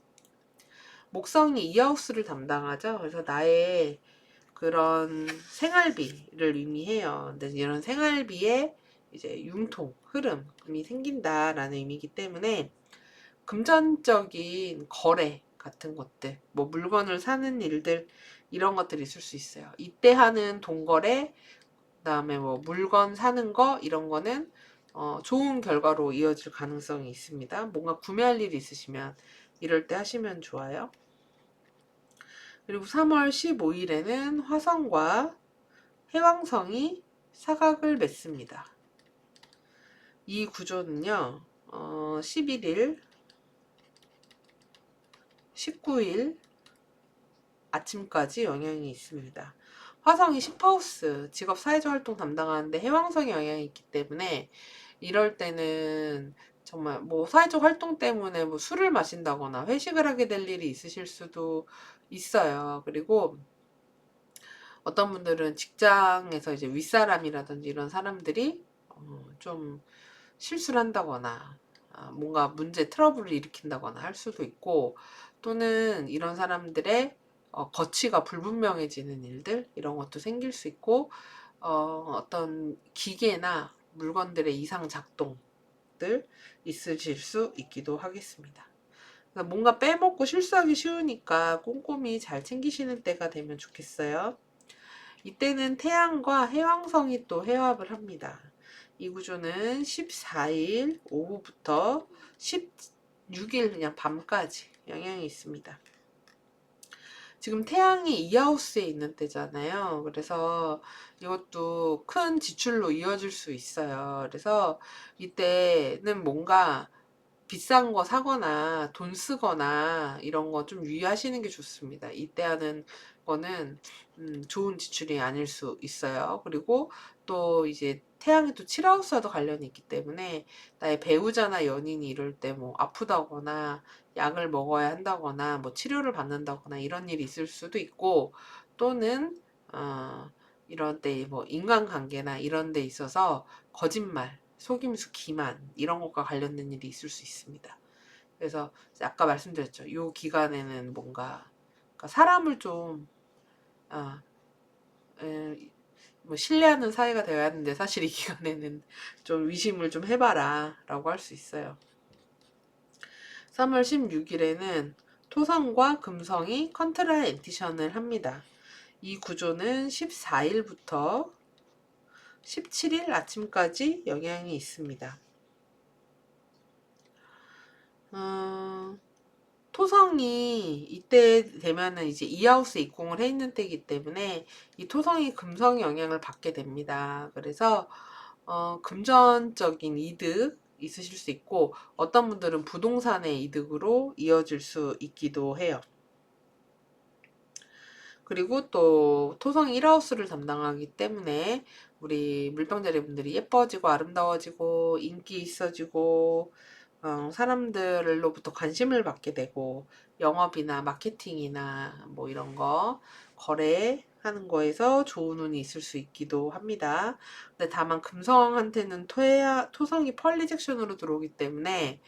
목성이 이하우스를 담당하죠. 그래서 나의 그런 생활비를 의미해요. 근데 이런 생활비에 이제 융통, 흐름이 생긴다라는 의미이기 때문에 금전적인 거래 같은 것들, 뭐 물건을 사는 일들, 이런 것들이 있을 수 있어요. 이때 하는 돈거래, 그다음에 뭐 물건 사는 거, 이런 거는 좋은 결과로 이어질 가능성이 있습니다. 뭔가 구매할 일이 있으시면 이럴 때 하시면 좋아요. 그리고 3월 15일에는 화성과 해왕성이 사각을 맺습니다. 이 구조는요, 11일, 19일 아침까지 영향이 있습니다. 화성이 10하우스, 직업 사회적 활동 담당하는데 해왕성의 영향이 있기 때문에 이럴 때는 정말 뭐 사회적 활동 때문에 뭐 술을 마신다거나 회식을 하게 될 일이 있으실 수도 있어요. 그리고 어떤 분들은 직장에서 이제 윗사람이라든지 이런 사람들이 좀 실수를 한다거나 뭔가 문제 트러블을 일으킨다거나 할 수도 있고, 또는 이런 사람들의 거취가 불분명해지는 일들, 이런 것도 생길 수 있고, 어떤 기계나 물건들의 이상 작동들 있으실 수 있기도 하겠습니다. 뭔가 빼먹고 실수하기 쉬우니까 꼼꼼히 잘 챙기시는 때가 되면 좋겠어요. 이때는 태양과 해왕성이 또 해합을 합니다. 이 구조는 14일 오후부터 16일 그냥 밤까지 영향이 있습니다. 지금 태양이 이하우스에 있는 때잖아요. 그래서 이것도 큰 지출로 이어질 수 있어요. 그래서 이때는 뭔가 비싼 거 사거나 돈 쓰거나 이런 거 좀 유의하시는 게 좋습니다. 이때 하는 거는 좋은 지출이 아닐 수 있어요. 그리고 또 이제 태양이 또 7하우스와도 관련이 있기 때문에 나의 배우자나 연인이 이럴 때 뭐 아프다거나 약을 먹어야 한다거나 뭐 치료를 받는다거나 이런 일이 있을 수도 있고, 또는 이런 때 뭐 인간관계나 이런 데 있어서 거짓말, 속임수, 기만 이런 것과 관련된 일이 있을 수 있습니다. 그래서 아까 말씀드렸죠. 이 기간에는 뭔가 그러니까 사람을 좀 아, 뭐 신뢰하는 사이가 되어야 하는데, 사실 이 기간에는 좀 의심을 좀 해봐라 라고 할 수 있어요. 3월 16일에는 토성과 금성이 컨트라 엔티션을 합니다. 이 구조는 14일부터 17일 아침까지 영향이 있습니다. 토성이 이때 되면은 이제 이하우스 입궁을 해 있는 때이기 때문에 이 토성이 금성의 영향을 받게 됩니다. 그래서 금전적인 이득 있으실 수 있고, 어떤 분들은 부동산의 이득으로 이어질 수 있기도 해요. 그리고 또 토성이 1하우스를 담당하기 때문에 우리 물병자리 분들이 예뻐지고 아름다워지고 인기 있어지고 사람들로부터 관심을 받게 되고, 영업이나 마케팅이나 뭐 이런 거 거래하는 거에서 좋은 운이 있을 수 있기도 합니다. 근데 다만 금성한테는 토성이 펄리젝션으로 들어오기 때문에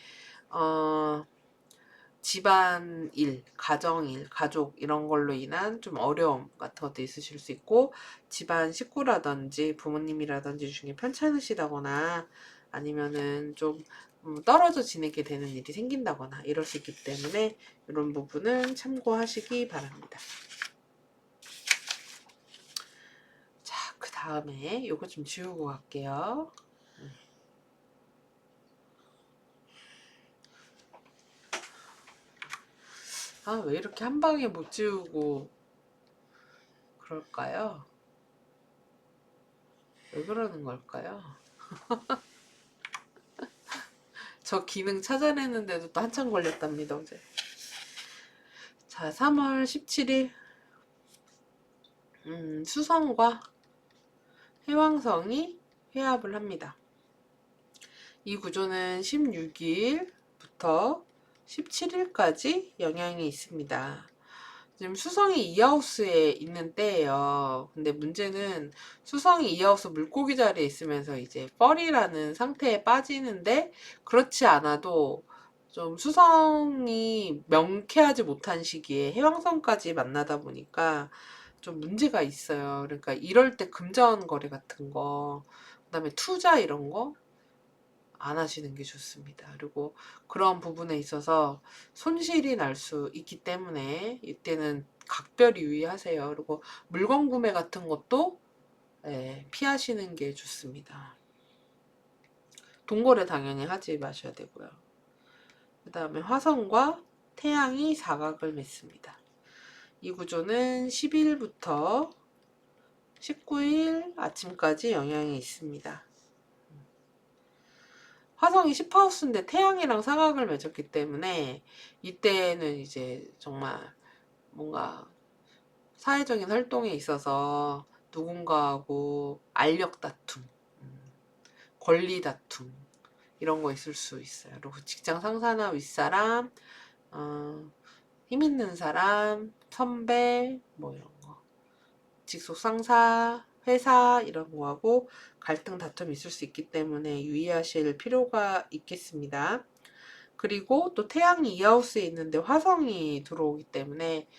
집안일, 가정일, 가족 이런 걸로 인한 좀 어려움 같은 것도 있으실 수 있고, 집안 식구라든지 부모님이라든지 중에 편찮으시다거나 아니면은 좀 떨어져 지내게 되는 일이 생긴다거나 이럴 수 있기 때문에 이런 부분은 참고하시기 바랍니다. 자, 그 다음에 요거 좀 지우고 갈게요. 왜 이렇게 한 방에 못 지우고 그럴까요? 왜 그러는 걸까요? 저 기능 찾아내는데도 또 한참 걸렸답니다, 어제. 자, 3월 17일 수성과 해왕성이 회합을 합니다. 이 구조는 16일부터 17일까지 영향이 있습니다. 지금 수성이 이하우스에 있는 때예요. 근데 문제는 수성이 이하우스 물고기 자리에 있으면서 이제 뻘이라는 상태에 빠지는데, 그렇지 않아도 좀 수성이 명쾌하지 못한 시기에 해왕성까지 만나다 보니까 좀 문제가 있어요. 그러니까 이럴 때 금전 거래 같은 거, 그다음에 투자 이런 거 안 하시는 게 좋습니다. 그리고 그런 부분에 있어서 손실이 날 수 있기 때문에 이때는 각별히 유의하세요. 그리고 물건 구매 같은 것도 피하시는 게 좋습니다. 돈거래 당연히 하지 마셔야 되고요. 그 다음에 화성과 태양이 사각을 맺습니다. 이 구조는 10일부터 19일 아침까지 영향이 있습니다. 화성이 10하우스인데 태양이랑 사각을 맺었기 때문에 이때는 이제 정말 뭔가 사회적인 활동에 있어서 누군가하고 알력 다툼, 권리 다툼 이런 거 있을 수 있어요. 그리고 직장 상사나 윗사람, 힘 있는 사람, 선배 뭐 이런 거, 직속 상사, 회사 이런 거하고 갈등 다툼이 있을 수 있기 때문에 유의하실 필요가 있겠습니다. 그리고 또 태양이 이하우스에 있는데 화성이 들어오기 때문에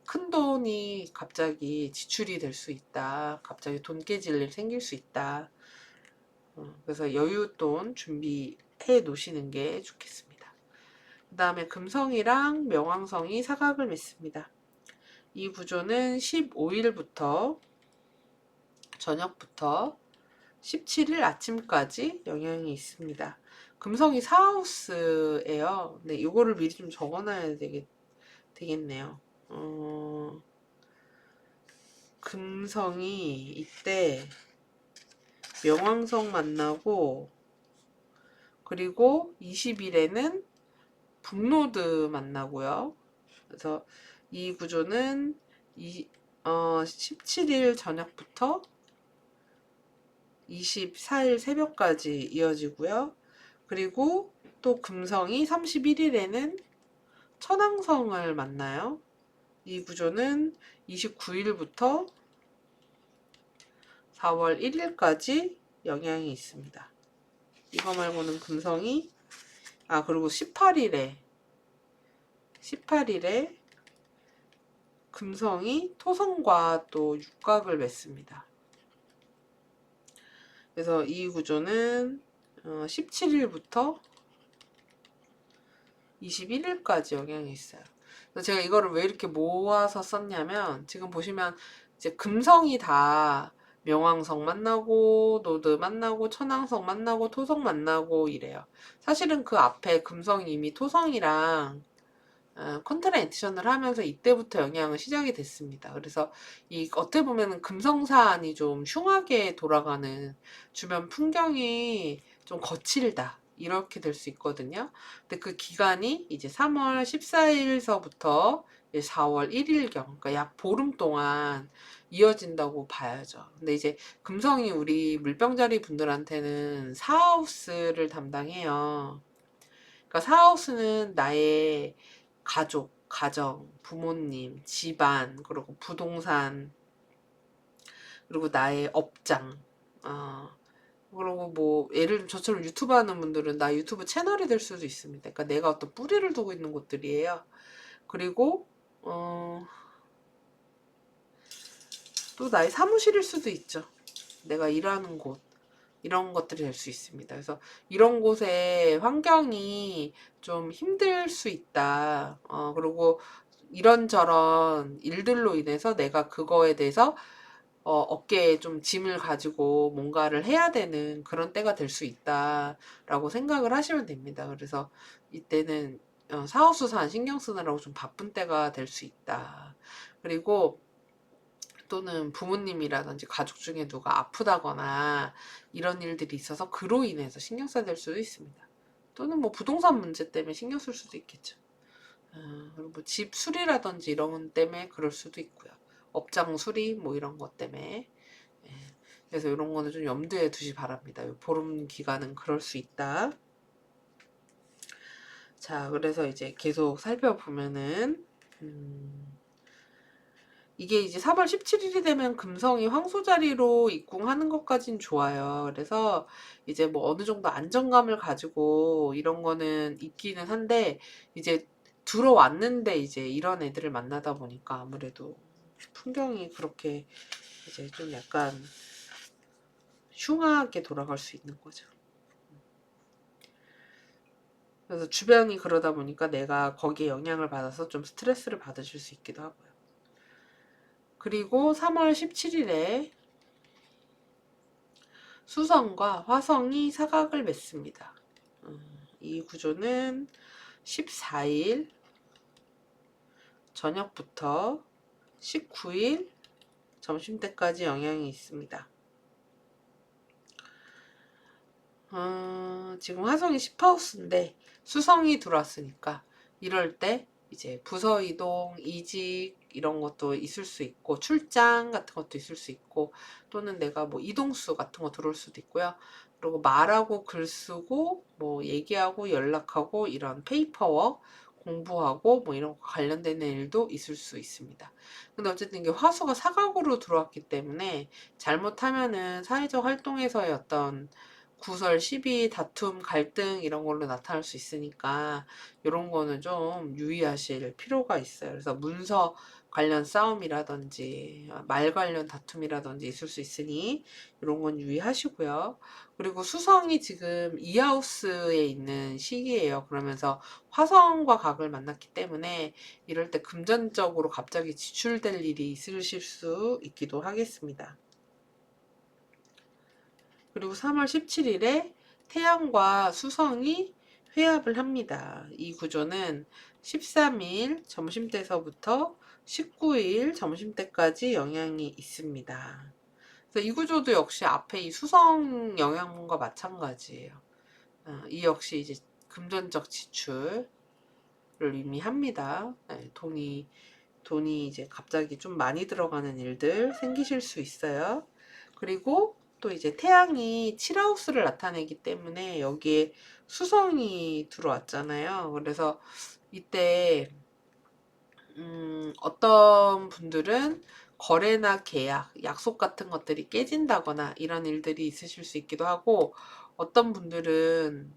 큰 돈이 갑자기 지출이 될 수 있다. 갑자기 돈 깨질 일 생길 수 있다. 그래서 여윳돈 준비해 놓으시는 게 좋겠습니다. 그 다음에 금성이랑 명왕성이 사각을 맺습니다. 이 구조는 15일부터 저녁부터 17일 아침까지 영향이 있습니다. 금성이 4하우스예요. 네, 이거를 미리 좀 적어놔야 되겠네요. 금성이 이때 명왕성 만나고, 그리고 20일에는 북노드 만나고요. 그래서 이 구조는 17일 저녁부터 24일 새벽까지 이어지고요. 그리고 또 금성이 31일에는 천왕성을 만나요. 이 구조는 29일부터 4월 1일까지 영향이 있습니다. 이거 말고는 금성이 그리고 18일에 금성이 토성과 또 육각을 맺습니다. 그래서 이 구조는 17일부터 21일까지 영향이 있어요. 그래서 제가 이거를 왜 이렇게 모아서 썼냐면, 지금 보시면 이제 금성이 다 명왕성 만나고 노드 만나고 천왕성 만나고 토성 만나고 이래요. 사실은 그 앞에 금성이 이미 토성이랑 컨트라액션을 하면서 이때부터 영향은 시작이 됐습니다. 그래서 이 어떻게 보면 금성산이 좀 흉하게 돌아가는, 주변 풍경이 좀 거칠다, 이렇게 될 수 있거든요. 근데 그 기간이 이제 3월 14일서부터 4월 1일경, 그러니까 약 보름 동안 이어진다고 봐야죠. 근데 이제 금성이 우리 물병자리 분들한테는 사하우스를 담당해요. 그러니까 사하우스는 나의 가족, 가정, 부모님, 집안, 그리고 부동산, 그리고 나의 업장, 그리고 뭐 예를 들면 저처럼 유튜브 하는 분들은 나 유튜브 채널이 될 수도 있습니다. 그러니까 내가 어떤 뿌리를 두고 있는 곳들이에요. 그리고 또 나의 사무실일 수도 있죠. 내가 일하는 곳, 이런 것들이 될 수 있습니다. 그래서 이런 곳의 환경이 좀 힘들 수 있다. 그리고 이런저런 일들로 인해서 내가 그거에 대해서 어깨에 좀 짐을 가지고 뭔가를 해야 되는 그런 때가 될 수 있다라고 생각을 하시면 됩니다. 그래서 이때는 사후수산 신경 쓰느라고 좀 바쁜 때가 될 수 있다. 그리고 또는 부모님이라든지 가족 중에 누가 아프다거나 이런 일들이 있어서 그로 인해서 신경 써야 될 수도 있습니다. 또는 뭐 부동산 문제 때문에 신경 쓸 수도 있겠죠. 그리고 뭐 집 수리라든지 이런 것 때문에 그럴 수도 있고요. 업장 수리 뭐 이런 것 때문에. 예. 그래서 이런 거는 좀 염두에 두시 바랍니다. 보름 기간은 그럴 수 있다. 자, 그래서 이제 계속 살펴보면은 이게 이제 3월 17일이 되면 금성이 황소 자리로 입궁하는 것까진 좋아요. 그래서 이제 뭐 어느 정도 안정감을 가지고 이런 거는 있기는 한데, 이제 들어왔는데 이제 이런 애들을 만나다 보니까 아무래도 풍경이 그렇게 이제 좀 약간 흉하게 돌아갈 수 있는 거죠. 그래서 주변이 그러다 보니까 내가 거기에 영향을 받아서 좀 스트레스를 받으실 수 있기도 하고요. 그리고 3월 17일에 수성과 화성이 사각을 맺습니다. 이 구조는 14일 저녁부터 19일 점심때까지 영향이 있습니다. 지금 화성이 10하우스인데 수성이 들어왔으니까 이럴 때 이제 부서 이동, 이직 이런 것도 있을 수 있고, 출장 같은 것도 있을 수 있고, 또는 내가 뭐 이동수 같은 거 들어올 수도 있고요. 그리고 말하고 글 쓰고 뭐 얘기하고 연락하고 이런 페이퍼워크 공부하고 뭐 이런 거 관련되는 일도 있을 수 있습니다. 근데 어쨌든 이게 화수가 사각으로 들어왔기 때문에 잘못하면은 사회적 활동에서의 어떤 구설, 시비, 다툼, 갈등 이런 걸로 나타날 수 있으니까 이런 거는 좀 유의하실 필요가 있어요. 그래서 문서 관련 싸움이라든지 말 관련 다툼이라든지 있을 수 있으니 이런 건 유의하시고요. 그리고 수성이 지금 이하우스에 있는 시기예요. 그러면서 화성과 각을 만났기 때문에 이럴 때 금전적으로 갑자기 지출될 일이 있으실 수 있기도 하겠습니다. 그리고 3월 17일에 태양과 수성이 회합을 합니다. 이 구조는 13일 점심때서부터 19일 점심때까지 영향이 있습니다. 그래서 이 구조도 역시 앞에 이 수성 영향과 마찬가지예요. 이 역시 이제 금전적 지출을 의미합니다. 네, 돈이 이제 갑자기 좀 많이 들어가는 일들 생기실 수 있어요. 그리고 또 이제 태양이 7하우스를 나타내기 때문에 여기에 수성이 들어왔잖아요. 그래서 이때 어떤 분들은 거래나 계약, 약속 같은 것들이 깨진다거나 이런 일들이 있으실 수 있기도 하고, 어떤 분들은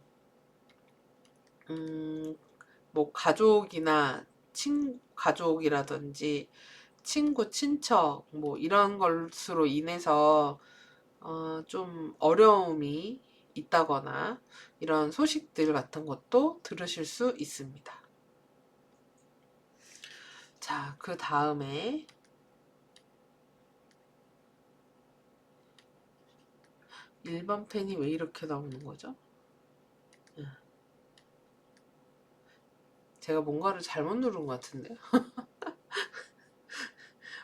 뭐 가족이나 가족이라든지 친구, 친척 뭐 이런 것으로 인해서 좀 어려움이 있다거나 이런 소식들 같은 것도 들으실 수 있습니다. 자, 그 다음에 일반 펜이 왜 이렇게 나오는 거죠? 제가 뭔가를 잘못 누른 것 같은데요.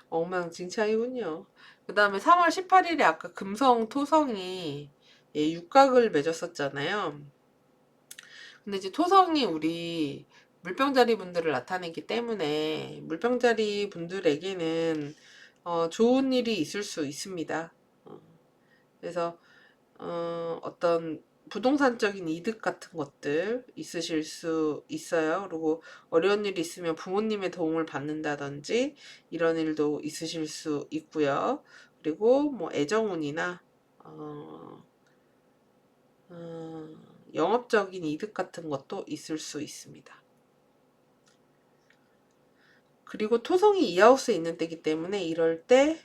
엉망진창이군요. 그 다음에 3월 18일에 아까 금성, 토성이 육각을 맺었었잖아요. 근데 이제 토성이 우리 물병자리 분들을 나타내기 때문에 물병자리 분들에게는 좋은 일이 있을 수 있습니다. 그래서 어떤 부동산적인 이득 같은 것들 있으실 수 있어요. 그리고 어려운 일이 있으면 부모님의 도움을 받는다든지 이런 일도 있으실 수 있고요. 그리고 뭐 애정운이나 어, 영업적인 이득 같은 것도 있을 수 있습니다. 그리고 토성이 이하우스에 있는 때이기 때문에 이럴 때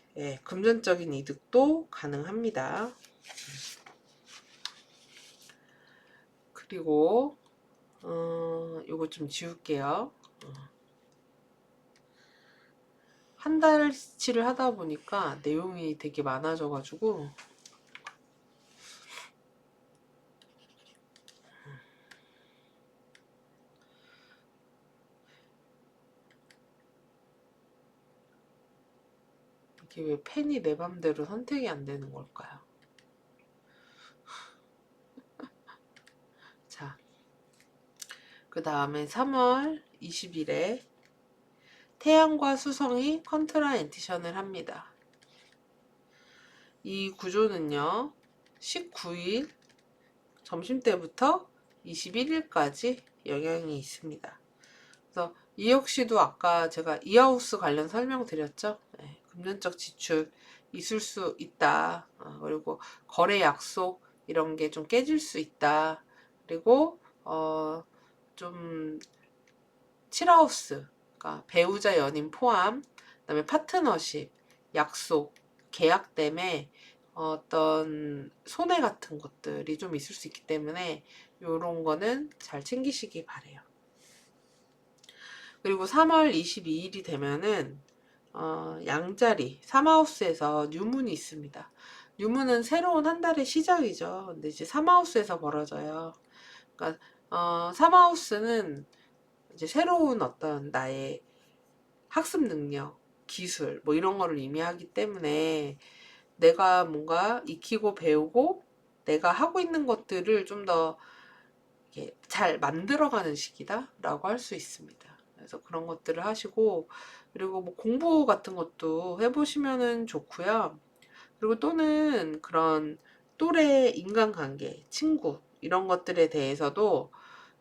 금전적인 이득도 가능합니다. 그리고 요거 좀 지울게요. 한 달치를 하다 보니까 내용이 되게 많아져가지고 이게 왜 펜이 내 맘대로 선택이 안 되는 걸까요? 자, 그 다음에 3월 20일에 태양과 수성이 컨트라 엔티션을 합니다. 이 구조는요, 19일 점심때부터 21일까지 영향이 있습니다. 그래서 이 역시도 아까 제가 이하우스 관련 설명드렸죠. 네, 금전적 지출 있을 수 있다. 그리고 거래 약속 이런 게 좀 깨질 수 있다. 그리고 좀 7하우스, 그러니까 배우자 연인 포함, 그다음에 파트너십, 약속, 계약 때문에 어떤 손해 같은 것들이 좀 있을 수 있기 때문에 이런 거는 잘 챙기시기 바래요. 그리고 3월 22일이 되면은 양자리 3하우스에서 뉴문이 있습니다. 뉴문은 새로운 한 달의 시작이죠. 근데 이제 3하우스에서 벌어져요. 그러니까 3하우스는 이제 새로운 어떤 나의 학습 능력, 기술 뭐 이런 거를 의미하기 때문에 내가 뭔가 익히고 배우고 내가 하고 있는 것들을 좀 더 잘 만들어가는 시기다 라고 할 수 있습니다. 그래서 그런 것들을 하시고, 그리고 뭐 공부 같은 것도 해보시면은 좋고요. 그리고 또는 그런 또래 인간관계, 친구 이런 것들에 대해서도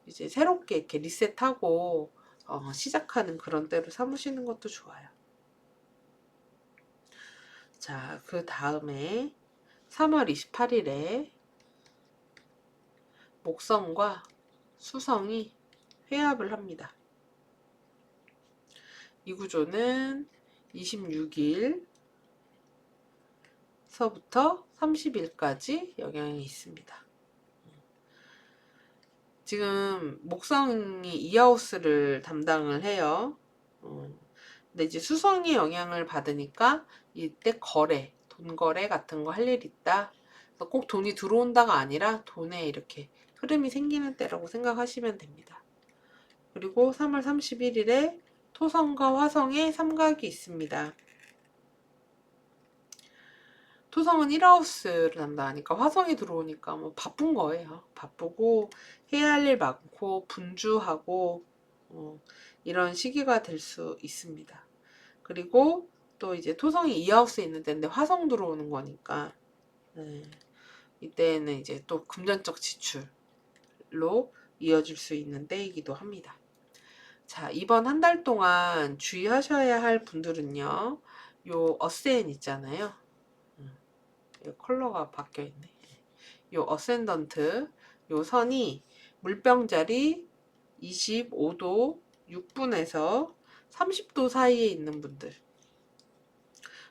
이제 새롭게 이렇게 리셋하고 시작하는 그런 때로 삼으시는 것도 좋아요. 자, 그 다음에 3월 28일에 목성과 수성이 회합을 합니다. 이 구조는 26일서부터 30일까지 영향이 있습니다. 지금 목성이 이하우스를 담당을 해요. 근데 이제 수성이 영향을 받으니까 이때 거래, 돈 거래 같은 거 할 일 있다. 꼭 돈이 들어온다가 아니라 돈에 이렇게 흐름이 생기는 때라고 생각하시면 됩니다. 그리고 3월 31일에 토성과 화성의 삼각이 있습니다. 토성은 1하우스를 담당하니까 화성이 들어오니까 뭐 바쁜 거예요. 바쁘고 해야 할 일 많고 분주하고 이런 시기가 될 수 있습니다. 그리고 또 이제 토성이 2하우스에 있는 때인데 화성 들어오는 거니까 이때는 이제 또 금전적 지출로 이어질 수 있는 때이기도 합니다. 자, 이번 한 달 동안 주의하셔야 할 분들은요. 요 어센 있잖아요. 이 컬러가 바뀌어 있네. 요 어센던트 요 선이 물병자리 25도 6분에서 30도 사이에 있는 분들,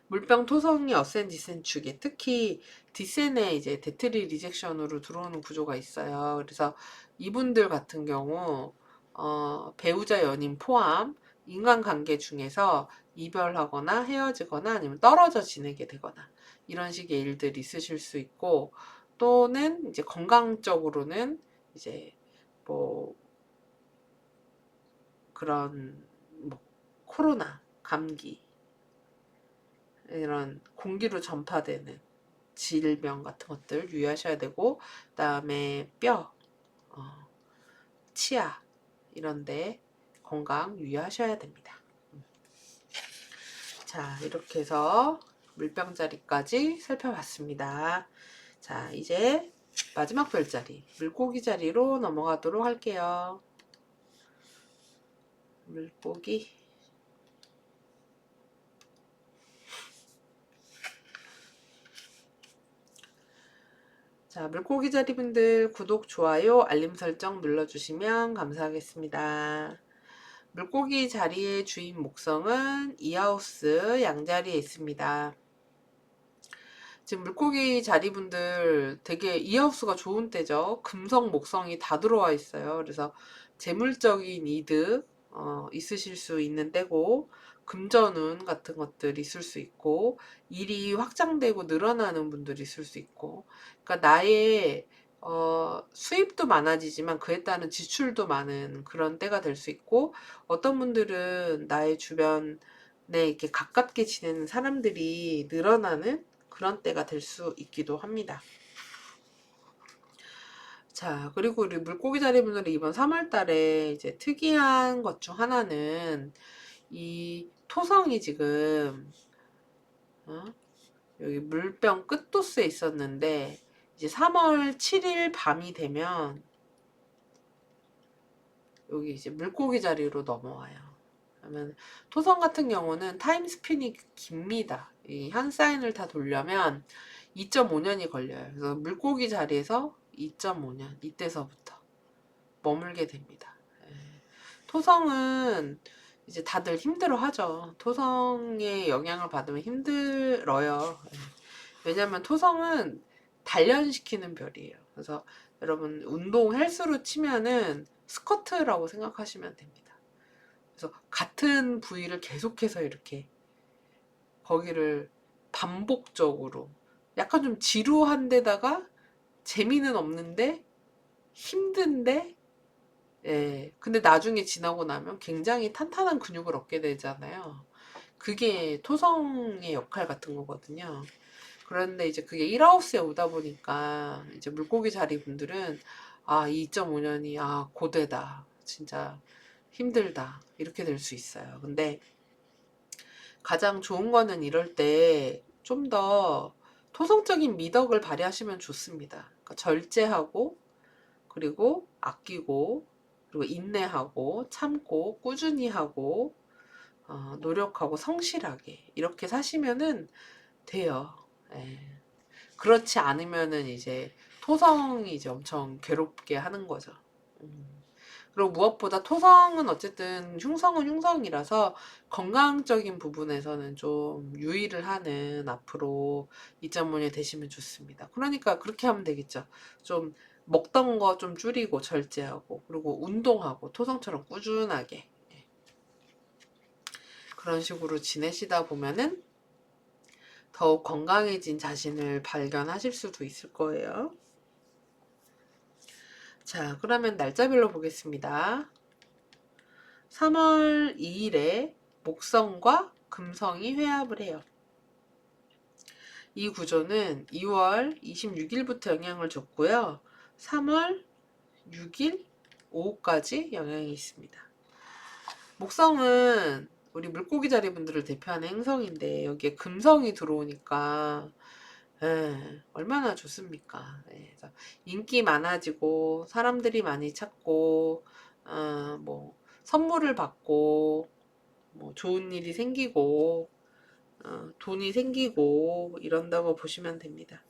물병 토성이 어센 디센 축에 특히 디센에 이제 데트리 리젝션으로 들어오는 구조가 있어요. 그래서 이분들 같은 경우 배우자 연인 포함 인간관계 중에서 이별하거나 헤어지거나 아니면 떨어져 지내게 되거나 이런 식의 일들이 있으실 수 있고, 또는 이제 건강적으로는 이제 뭐 그런 뭐 코로나, 감기 이런 공기로 전파되는 질병 같은 것들 유의하셔야 되고, 그다음에 뼈, 치아 이런데 건강 유의하셔야 됩니다. 자, 이렇게 해서 물병자리까지 살펴봤습니다. 자, 이제 마지막 별자리 물고기 자리로 넘어가도록 할게요. 물고기. 자, 물고기 자리분들 구독, 좋아요, 알림 설정 눌러주시면 감사하겠습니다. 물고기 자리의 주인 목성은 이하우스 양자리에 있습니다. 지금 물고기 자리분들 되게 이하우스가 좋은 때죠. 금성, 목성이 다 들어와 있어요. 그래서 재물적인 이득 있으실 수 있는 때고, 금전운 같은 것들이 있을 수 있고, 일이 확장되고 늘어나는 분들이 있을 수 있고, 그러니까 나의 수입도 많아지지만 그에 따른 지출도 많은 그런 때가 될 수 있고, 어떤 분들은 나의 주변에 이렇게 가깝게 지내는 사람들이 늘어나는 그런 때가 될 수 있기도 합니다. 자, 그리고 우리 물고기 자리분들이 이번 3월 달에 이제 특이한 것 중 하나는 이 토성이 지금 여기 물병 끝도스에 있었는데 이제 3월 7일 밤이 되면 여기 이제 물고기 자리로 넘어와요. 그러면 토성 같은 경우는 타임 스핀이 깁니다. 이 한 사인을 다 돌려면 2.5년이 걸려요. 그래서 물고기 자리에서 2.5년 이때서부터 머물게 됩니다. 토성은 이제 다들 힘들어 하죠. 토성의 영향을 받으면 힘들어요. 왜냐면 토성은 단련시키는 별이에요. 그래서 여러분 운동 헬스로 치면은 스쿼트라고 생각하시면 됩니다. 그래서 같은 부위를 계속해서 이렇게 거기를 반복적으로 약간 좀 지루한 데다가 재미는 없는데 힘든데, 예. 근데 나중에 지나고 나면 굉장히 탄탄한 근육을 얻게 되잖아요. 그게 토성의 역할 같은 거거든요. 그런데 이제 그게 1하우스에 오다 보니까 이제 물고기 자리 분들은 2.5년이 고되다. 진짜 힘들다. 이렇게 될 수 있어요. 근데 가장 좋은 거는 이럴 때 좀 더 토성적인 미덕을 발휘하시면 좋습니다. 그러니까 절제하고, 그리고 아끼고, 그리고 인내하고, 참고, 꾸준히 하고, 노력하고 성실하게 이렇게 사시면은 돼요. 예. 그렇지 않으면은 이제 토성이 이제 엄청 괴롭게 하는 거죠. 그리고 무엇보다 토성은 어쨌든 흉성은 흉성이라서 건강적인 부분에서는 좀 유의를 하는 앞으로 2.5년 되시면 좋습니다. 그러니까 그렇게 하면 되겠죠. 좀 먹던 거 좀 줄이고 절제하고, 그리고 운동하고 토성처럼 꾸준하게 그런 식으로 지내시다 보면은 더욱 건강해진 자신을 발견하실 수도 있을 거예요. 자, 그러면 날짜별로 보겠습니다. 3월 2일에 목성과 금성이 회합을 해요. 이 구조는 2월 26일부터 영향을 줬고요. 3월 6일 오후까지 영향이 있습니다. 목성은 우리 물고기 자리 분들을 대표하는 행성인데 여기에 금성이 들어오니까 얼마나 좋습니까? 그래서 인기 많아지고 사람들이 많이 찾고 뭐 선물을 받고 뭐 좋은 일이 생기고 돈이 생기고 이런다고 보시면 됩니다.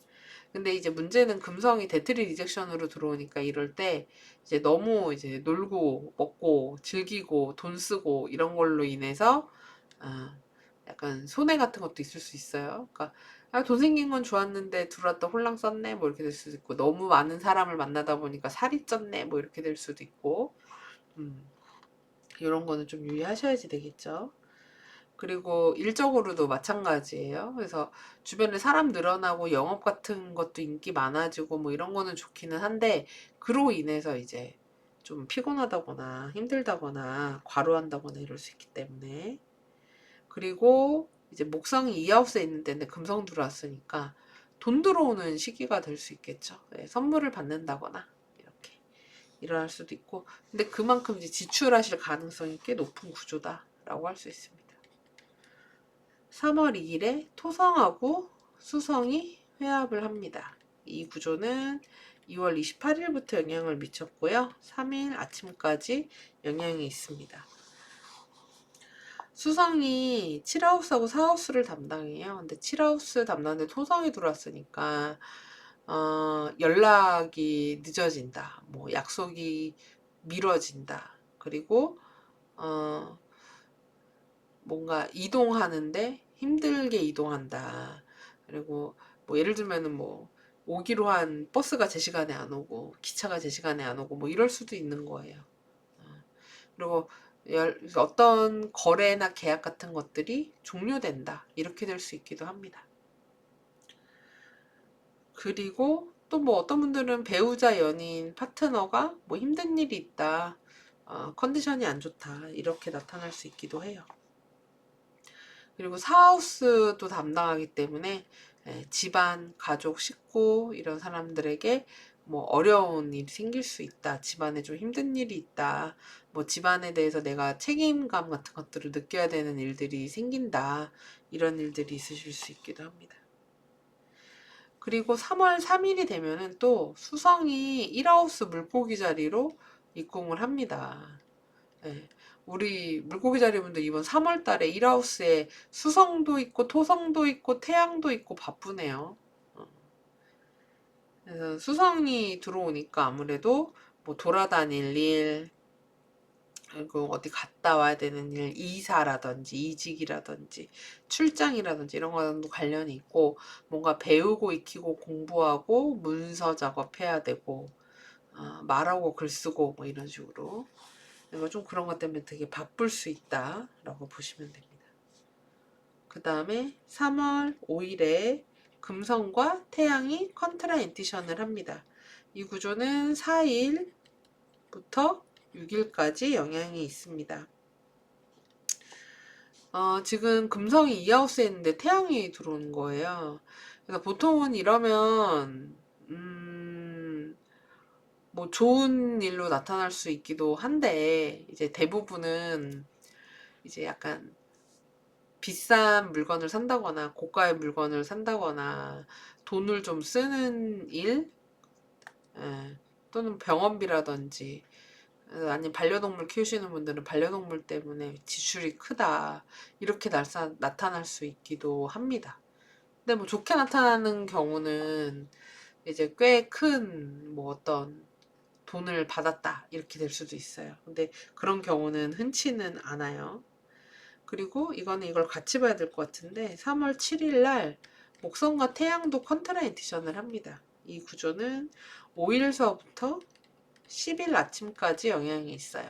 근데 이제 문제는 금성이 데트리 리젝션으로 들어오니까 이럴 때 이제 너무 이제 놀고 먹고 즐기고 돈 쓰고 이런 걸로 인해서 약간 손해 같은 것도 있을 수 있어요. 그러니까 돈 생긴 건 좋았는데 들어왔다 홀랑 썼네 뭐 이렇게 될 수도 있고 너무 많은 사람을 만나다 보니까 살이 쪘네 뭐 이렇게 될 수도 있고 이런 거는 좀 유의하셔야지 되겠죠. 그리고 일적으로도 마찬가지예요. 그래서 주변에 사람 늘어나고 영업 같은 것도 인기 많아지고 뭐 이런 거는 좋기는 한데 그로 인해서 이제 좀 피곤하다거나 힘들다거나 과로한다거나 이럴 수 있기 때문에 그리고 이제 목성이 이하우스에 있는 데인데 금성 들어왔으니까 돈 들어오는 시기가 될 수 있겠죠. 네, 선물을 받는다거나 이렇게 일어날 수도 있고 근데 그만큼 이제 지출하실 가능성이 꽤 높은 구조다라고 할 수 있습니다. 3월 2일에 토성하고 수성이 회합을 합니다. 이 구조는 2월 28일부터 영향을 미쳤고요. 3일 아침까지 영향이 있습니다. 수성이 7하우스하고 4하우스를 담당해요. 근데 7하우스 담당인데 토성이 들어왔으니까 연락이 늦어진다. 뭐 약속이 미뤄진다. 그리고 뭔가 이동하는데 힘들게 이동한다. 그리고 뭐 예를 들면은 뭐 오기로 한 버스가 제 시간에 안 오고 기차가 제 시간에 안 오고 뭐 이럴 수도 있는 거예요. 그리고 어떤 거래나 계약 같은 것들이 종료된다. 이렇게 될 수 있기도 합니다. 그리고 또 뭐 어떤 분들은 배우자, 연인, 파트너가 뭐 힘든 일이 있다. 컨디션이 안 좋다. 이렇게 나타날 수 있기도 해요. 그리고 사하우스도 담당하기 때문에 집안, 가족, 식구 이런 사람들에게 뭐 어려운 일이 생길 수 있다. 집안에 좀 힘든 일이 있다. 뭐 집안에 대해서 내가 책임감 같은 것들을 느껴야 되는 일들이 생긴다. 이런 일들이 있으실 수 있기도 합니다. 그리고 3월 3일이 되면은 또 수성이 1하우스 물고기 자리로 입궁을 합니다. 네. 우리 물고기 자리분들 이번 3월 달에 1하우스에 수성도 있고 토성도 있고 태양도 있고 바쁘네요. 그래서 수성이 들어오니까 아무래도 뭐 돌아다닐 일, 그리고 어디 갔다 와야 되는 일, 이사라든지 이직이라든지 출장이라든지 이런 거랑도 관련이 있고 뭔가 배우고 익히고 공부하고 문서 작업해야 되고 말하고 글 쓰고 뭐 이런 식으로 좀 그런 것 때문에 되게 바쁠 수 있다라고 보시면 됩니다. 그 다음에 3월 5일에 금성과 태양이 컨트라 인티션을 합니다. 이 구조는 4일부터 6일까지 영향이 있습니다. 지금 금성이 2하우스에 있는데 태양이 들어오는 거예요. 그래서 보통은 이러면 뭐 좋은 일로 나타날 수 있기도 한데 이제 대부분은 이제 약간 비싼 물건을 산다거나 고가의 물건을 산다거나 돈을 좀 쓰는 일 또는 병원비라든지 아니면 반려동물 키우시는 분들은 반려동물 때문에 지출이 크다 이렇게 나타날 수 있기도 합니다. 근데 뭐 좋게 나타나는 경우는 이제 꽤 큰 뭐 어떤 돈을 받았다 이렇게 될 수도 있어요. 근데 그런 경우는 흔치는 않아요. 그리고 이거는 이걸 같이 봐야 될 것 같은데 3월 7일 날 목성과 태양도 컨트라인티션을 합니다. 이 구조는 5일서부터 10일 아침까지 영향이 있어요.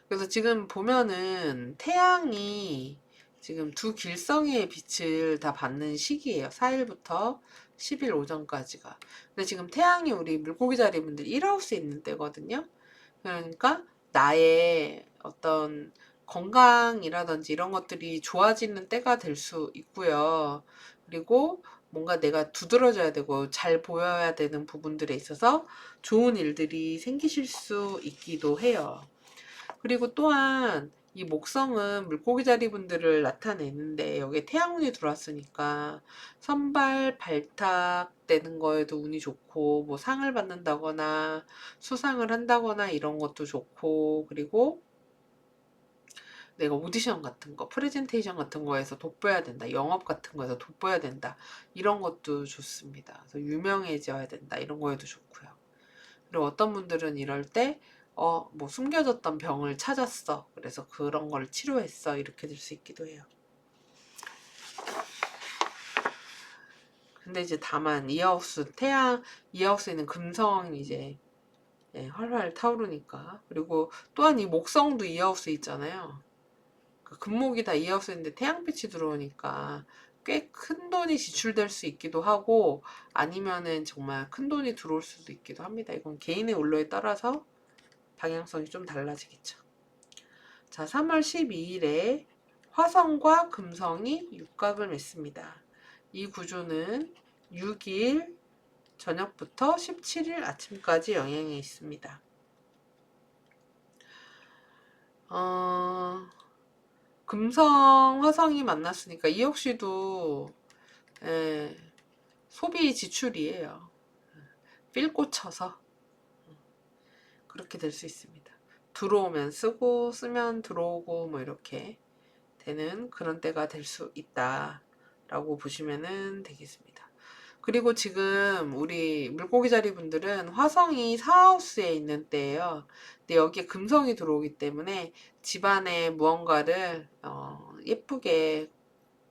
그래서 지금 보면은 태양이 지금 두 길성의 빛을 다 받는 시기예요. 4일부터 10일 오전까지가. 근데 지금 태양이 우리 물고기 자리분들 1하우스에 있는 때거든요. 그러니까 나의 어떤 건강이라든지 이런 것들이 좋아지는 때가 될 수 있고요. 그리고 뭔가 내가 두드러져야 되고 잘 보여야 되는 부분들에 있어서 좋은 일들이 생기실 수 있기도 해요. 그리고 또한 이 목성은 물고기 자리분들을 나타내는데 여기에 태양운이 들어왔으니까 선발 발탁되는 거에도 운이 좋고 뭐 상을 받는다거나 수상을 한다거나 이런 것도 좋고, 그리고 내가 오디션 같은 거, 프레젠테이션 같은 거에서 돋보여야 된다, 영업 같은 거에서 돋보여야 된다, 이런 것도 좋습니다. 그래서 유명해져야 된다, 이런 거에도 좋고요. 그리고 어떤 분들은 이럴 때 뭐 숨겨졌던 병을 찾았어, 그래서 그런 걸 치료했어, 이렇게 될 수 있기도 해요. 근데 이제 다만 이하우스 태양, 이하우스에 있는 금성이 이제 활활 타오르니까. 그리고 또한 이 목성도 이하우스에 있잖아요. 금목이 다 이하우스에 있는데 태양빛이 들어오니까 꽤 큰 돈이 지출될 수 있기도 하고, 아니면은 정말 큰 돈이 들어올 수도 있기도 합니다. 이건 개인의 올로에 따라서 방향성이 좀 달라지겠죠. 자, 3월 12일에 화성과 금성이 육각을 맺습니다. 이 구조는 6일 저녁부터 17일 아침까지 영향이 있습니다. 금성, 화성이 만났으니까 이 역시도 소비 지출이에요. 필 꽂혀서 그렇게 될 수 있습니다. 들어오면 쓰고 쓰면 들어오고 뭐 이렇게 되는 그런 때가 될 수 있다 라고 보시면 되겠습니다. 그리고 지금 우리 물고기 자리 분들은 화성이 4하우스에 있는 때예요. 근데 여기에 금성이 들어오기 때문에 집안에 무언가를 예쁘게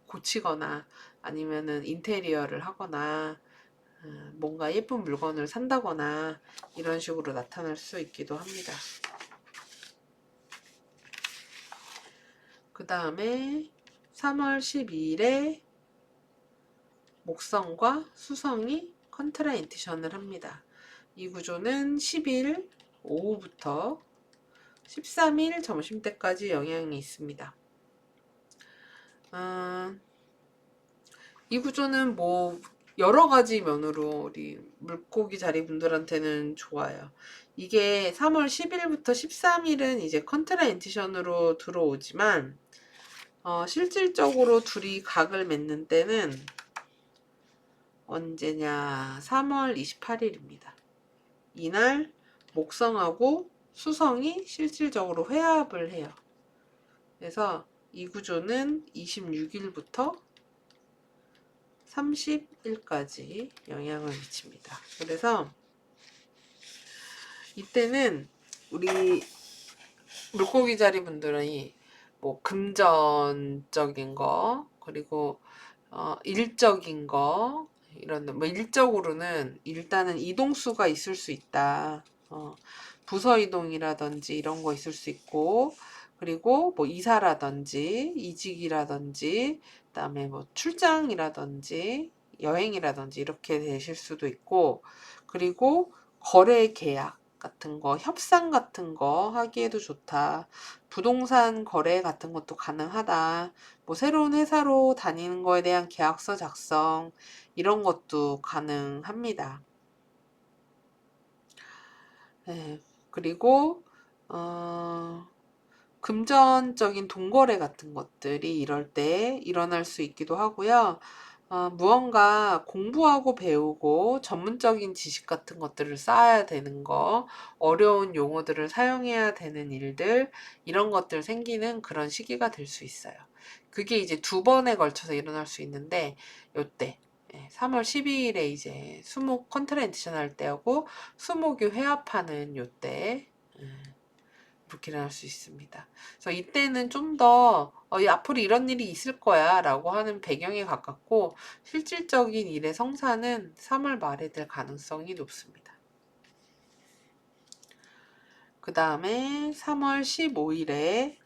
고치거나 아니면은 인테리어를 하거나 뭔가 예쁜 물건을 산다거나 이런 식으로 나타날 수 있기도 합니다. 그 다음에 3월 12일에 목성과 수성이 컨트라인티션을 합니다. 이 구조는 10일 오후부터 13일 점심때까지 영향이 있습니다. 이 구조는 뭐 여러 가지 면으로 우리 물고기 자리 분들한테는 좋아요. 이게 3월 10일부터 13일은 이제 컨트라인티션으로 들어오지만 실질적으로 둘이 각을 맺는 때는 언제냐? 3월 28일입니다. 이날 목성하고 수성이 실질적으로 회합을 해요. 그래서 이 구조는 26일부터 30일까지 영향을 미칩니다. 그래서 이때는 우리 물고기 자리 분들이 뭐 금전적인 거, 그리고 일적인 거, 이런 뭐 일적으로는 일단은 이동수가 있을 수 있다. 부서 이동이라든지 이런 거 있을 수 있고, 그리고 뭐 이사라든지 이직이라든지 그다음에 뭐 출장이라든지 여행이라든지 이렇게 되실 수도 있고, 그리고 거래 계약 같은 거, 협상 같은 거 하기에도 좋다. 부동산 거래 같은 것도 가능하다. 뭐 새로운 회사로 다니는 거에 대한 계약서 작성 이런 것도 가능합니다. 네. 그리고 금전적인 돈거래 같은 것들이 이럴 때 일어날 수 있기도 하고요. 무언가 공부하고 배우고 전문적인 지식 같은 것들을 쌓아야 되는 거, 어려운 용어들을 사용해야 되는 일들, 이런 것들 생기는 그런 시기가 될 수 있어요. 그게 이제 2번에 걸쳐서 일어날 수 있는데, 요때 3월 12일에 이제 수목 컨트렌티션 할 때하고 수목이 회합하는 요때 그렇게 일어날 수 있습니다. 그래서 이때는 좀 더 앞으로 이런 일이 있을 거야 라고 하는 배경에 가깝고, 실질적인 일의 성사는 3월 말에 될 가능성이 높습니다. 그 다음에 3월 15일에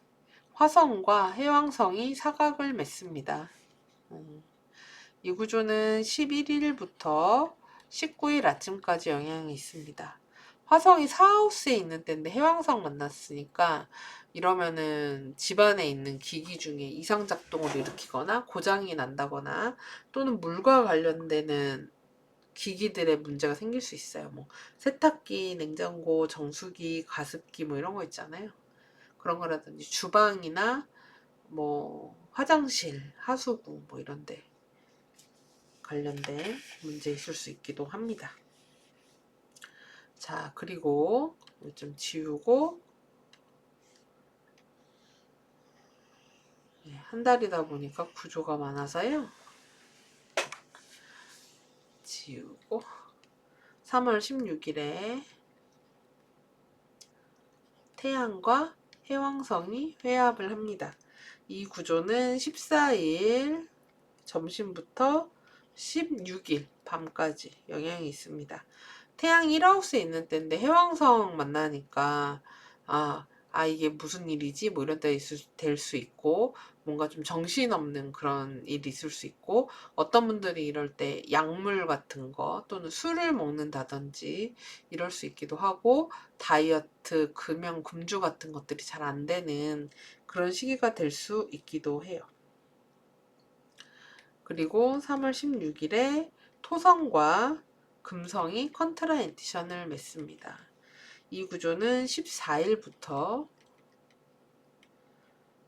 화성과 해왕성이 사각을 맺습니다. 이 구조는 11일부터 19일 아침까지 영향이 있습니다. 화성이 사하우스에 있는 때인데 해왕성 만났으니까 이러면은 집안에 있는 기기 중에 이상작동을 일으키거나 고장이 난다거나 또는 물과 관련되는 기기들의 문제가 생길 수 있어요. 뭐 세탁기, 냉장고, 정수기, 가습기 뭐 이런 거 있잖아요. 그런 거라든지 주방이나 뭐 화장실, 하수구 뭐 이런데 관련된 문제 있을 수 있기도 합니다. 자, 그리고 좀 지우고 한 달이다 보니까 구조가 많아서요. 지우고 3월 16일에 태양과 해왕성이 회합을 합니다. 이 구조는 14일 점심부터 16일 밤까지 영향이 있습니다. 태양이 1하우스에 있는 때인데 해왕성 만나니까 이게 무슨 일이지? 뭐 이런 때 될 수 있고 뭔가 좀 정신없는 그런 일이 있을 수 있고 어떤 분들이 이럴 때 약물 같은 거 또는 술을 먹는다든지 이럴 수 있기도 하고 다이어트, 금연, 금주 같은 것들이 잘 안 되는 그런 시기가 될 수 있기도 해요. 그리고 3월 16일에 토성과 금성이 컨트라 엔디션을 맺습니다. 이 구조는 14일부터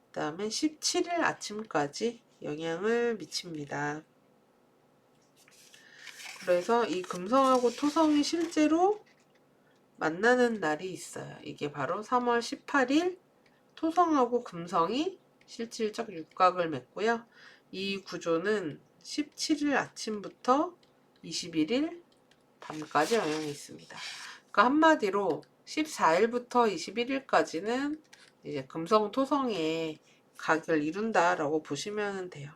그 다음에 17일 아침까지 영향을 미칩니다. 그래서 이 금성하고 토성이 실제로 만나는 날이 있어요. 이게 바로 3월 18일 토성하고 금성이 실질적 육각을 맺고요. 이 구조는 17일 아침부터 21일 밤까지 영향이 있습니다. 그러니까 한마디로 14일부터 21일까지는 이제 금성 토성의 각을 이룬다라고 보시면 돼요.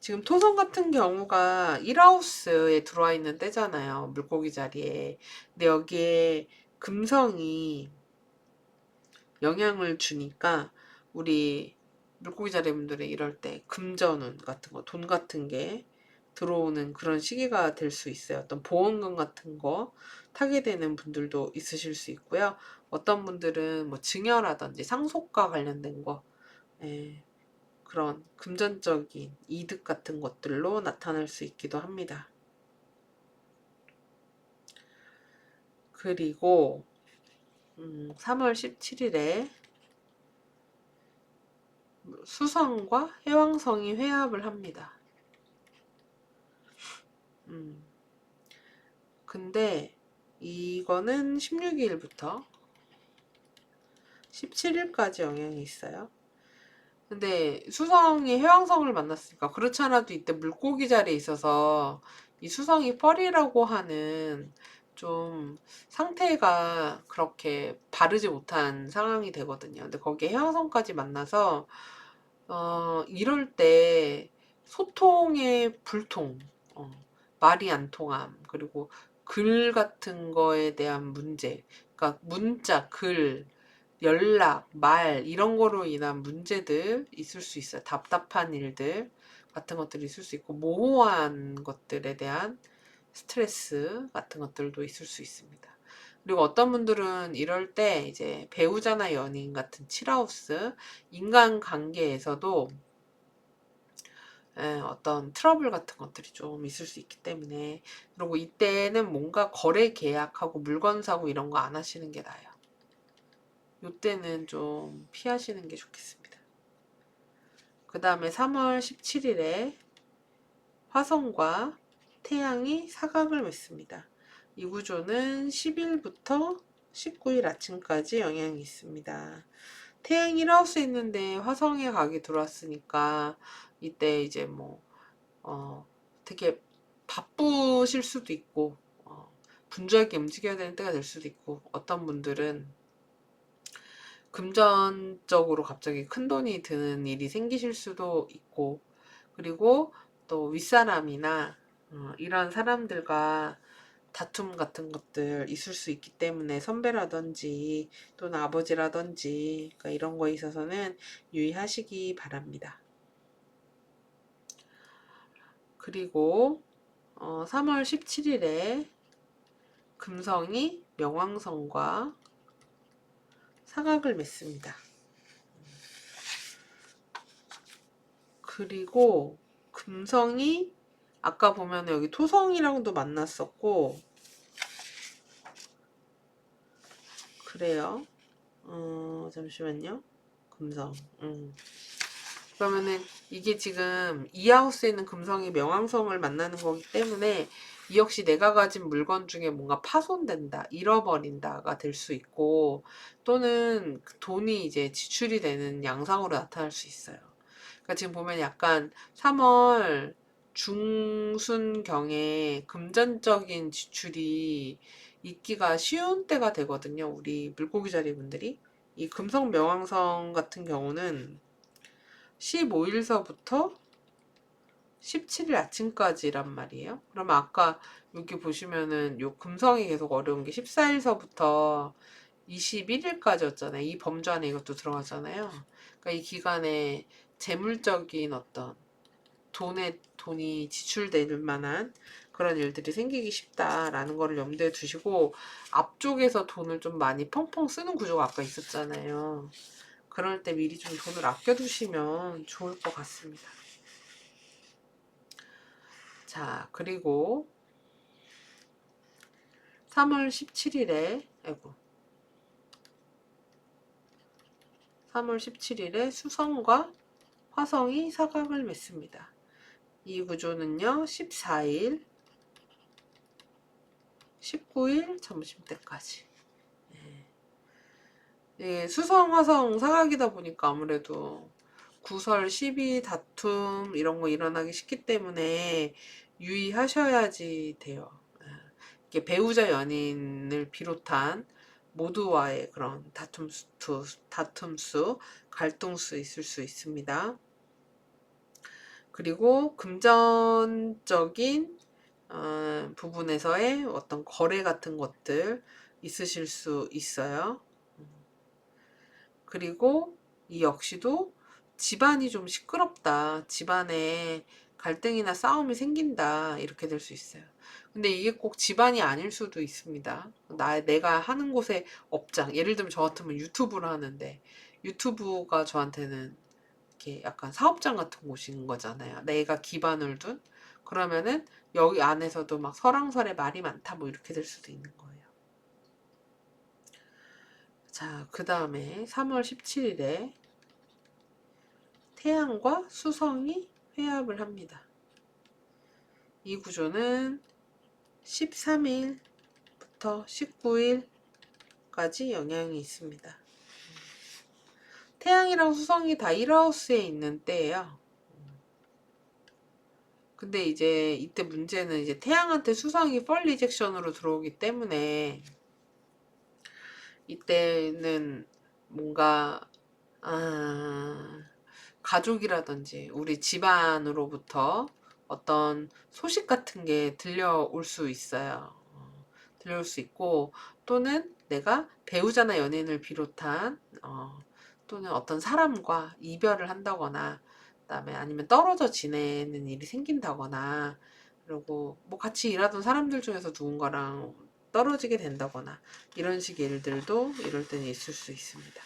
지금 토성 같은 경우가 1하우스에 들어와 있는 때잖아요. 물고기 자리에. 근데 여기에 금성이 영향을 주니까 우리 물고기 자리분들이 이럴 때 금전운 같은 거, 돈 같은 게 들어오는 그런 시기가 될 수 있어요. 어떤 보험금 같은 거 타게 되는 분들도 있으실 수 있고요. 어떤 분들은 뭐 증여라든지 상속과 관련된 거, 그런 금전적인 이득 같은 것들로 나타날 수 있기도 합니다. 그리고 3월 17일에 수성과 해왕성이 회합을 합니다. 근데 이거는 16일부터 17일까지 영향이 있어요. 근데 수성이 해왕성을 만났으니까 그렇지 않아도 이때 물고기 자리에 있어서 이 수성이 뻘이라고 하는 좀 상태가 그렇게 바르지 못한 상황이 되거든요. 근데 거기에 해왕성까지 만나서 이럴 때 소통의 불통, 말이 안 통함, 그리고 글 같은 거에 대한 문제, 그러니까 문자, 글, 연락, 말 이런 거로 인한 문제들 있을 수 있어요. 답답한 일들 같은 것들이 있을 수 있고 모호한 것들에 대한 스트레스 같은 것들도 있을 수 있습니다. 그리고 어떤 분들은 이럴 때 이제 배우자나 연인 같은 칠하우스 인간 관계에서도 어떤 트러블 같은 것들이 좀 있을 수 있기 때문에 그리고 이때는 뭔가 거래 계약하고 물건 사고 이런 거 안 하시는 게 나아요. 이때는 좀 피하시는 게 좋겠습니다. 그 다음에 3월 17일에 화성과 태양이 사각을 맺습니다. 이 구조는 10일부터 19일 아침까지 영향이 있습니다. 태양이 1하우스에 있는데 화성의 각이 들어왔으니까 이때 이제 뭐 되게 바쁘실 수도 있고 분주하게 움직여야 되는 때가 될 수도 있고 어떤 분들은 금전적으로 갑자기 큰돈이 드는 일이 생기실 수도 있고 그리고 또 윗사람이나 이런 사람들과 다툼 같은 것들 있을 수 있기 때문에 선배라든지 또는 아버지라든지 그러니까 이런 거에 있어서는 유의하시기 바랍니다. 그리고 3월 17일에 금성이 명왕성과 사각을 맺습니다. 그리고 금성이 아까 보면 여기 토성이랑도 만났었고 그래요. 잠시만요. 금성. 그러면은 이게 지금 이 하우스에 있는 금성이 명왕성을 만나는 거기 때문에 이 역시 내가 가진 물건 중에 뭔가 파손된다, 잃어버린다가 될 수 있고 또는 돈이 이제 지출이 되는 양상으로 나타날 수 있어요. 그러니까 지금 보면 약간 3월 중순경에 금전적인 지출이 있기가 쉬운 때가 되거든요. 우리 물고기 자리 분들이. 이 금성 명왕성 같은 경우는 15일서부터 17일 아침까지란 말이에요. 그러면 아까 여기 보시면은 요 금성이 계속 어려운 게 14일서부터 21일까지였잖아요. 이 범주 안에 이것도 들어가잖아요. 그러니까 이 기간에 재물적인 어떤 돈이 지출될 만한 그런 일들이 생기기 쉽다라는 거를 염두에 두시고 앞쪽에서 돈을 좀 많이 펑펑 쓰는 구조가 아까 있었잖아요. 그럴 때 미리 좀 돈을 아껴두시면 좋을 것 같습니다. 자, 그리고 3월 17일에, 아이고, 3월 17일에 수성과 화성이 사각을 맺습니다. 이 구조는요, 14일, 19일 점심때까지. 예, 수성, 화성 사각이다 보니까 아무래도 구설, 시비, 다툼 이런 거 일어나기 쉽기 때문에 유의하셔야지 돼요. 이게 배우자 연인을 비롯한 모두와의 그런 다툼수, 갈등수 있을 수 있습니다. 그리고 금전적인 부분에서의 어떤 거래 같은 것들 있으실 수 있어요. 그리고 이 역시도 집안이 좀 시끄럽다. 집안에 갈등이나 싸움이 생긴다. 이렇게 될 수 있어요. 근데 이게 꼭 집안이 아닐 수도 있습니다. 내가 하는 곳에 업장. 예를 들면 저 같으면 유튜브를 하는데 유튜브가 저한테는 이렇게 약간 사업장 같은 곳인 거잖아요. 내가 기반을 둔. 그러면은 여기 안에서도 막 설왕설에 말이 많다. 뭐 이렇게 될 수도 있는 거예요. 자, 그 다음에 3월 17일에 태양과 수성이 회합을 합니다. 이 구조는 13일부터 19일까지 영향이 있습니다. 태양이랑 수성이 다 1하우스에 있는 때예요. 근데 이제 이때 문제는 이제 태양한테 수성이 펄 리젝션으로 들어오기 때문에 이때는 뭔가 가족이라든지 우리 집안으로부터 어떤 소식 같은 게 들려올 수 있어요. 들려올 수 있고 또는 내가 배우자나 연인을 비롯한 또는 어떤 사람과 이별을 한다거나 그다음에 아니면 떨어져 지내는 일이 생긴다거나 그리고 뭐 같이 일하던 사람들 중에서 누군가랑 떨어지게 된다거나 이런 식의 일들도 이럴 때는 있을 수 있습니다.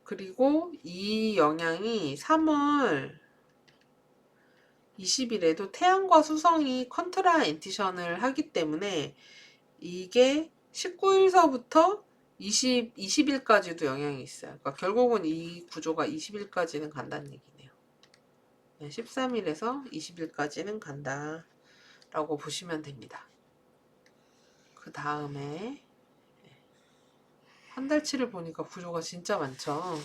그리고 이 영향이 3월 20일에도 태양과 수성이 컨트라 엔티션을 하기 때문에 이게 19일서부터 20일까지도 영향이 있어요. 그러니까 결국은 이 구조가 20일까지는 간다는 얘기네요. 13일에서 20일까지는 간다 라고 보시면 됩니다. 그 다음에 한 달치를 보니까 구조가 진짜 많죠.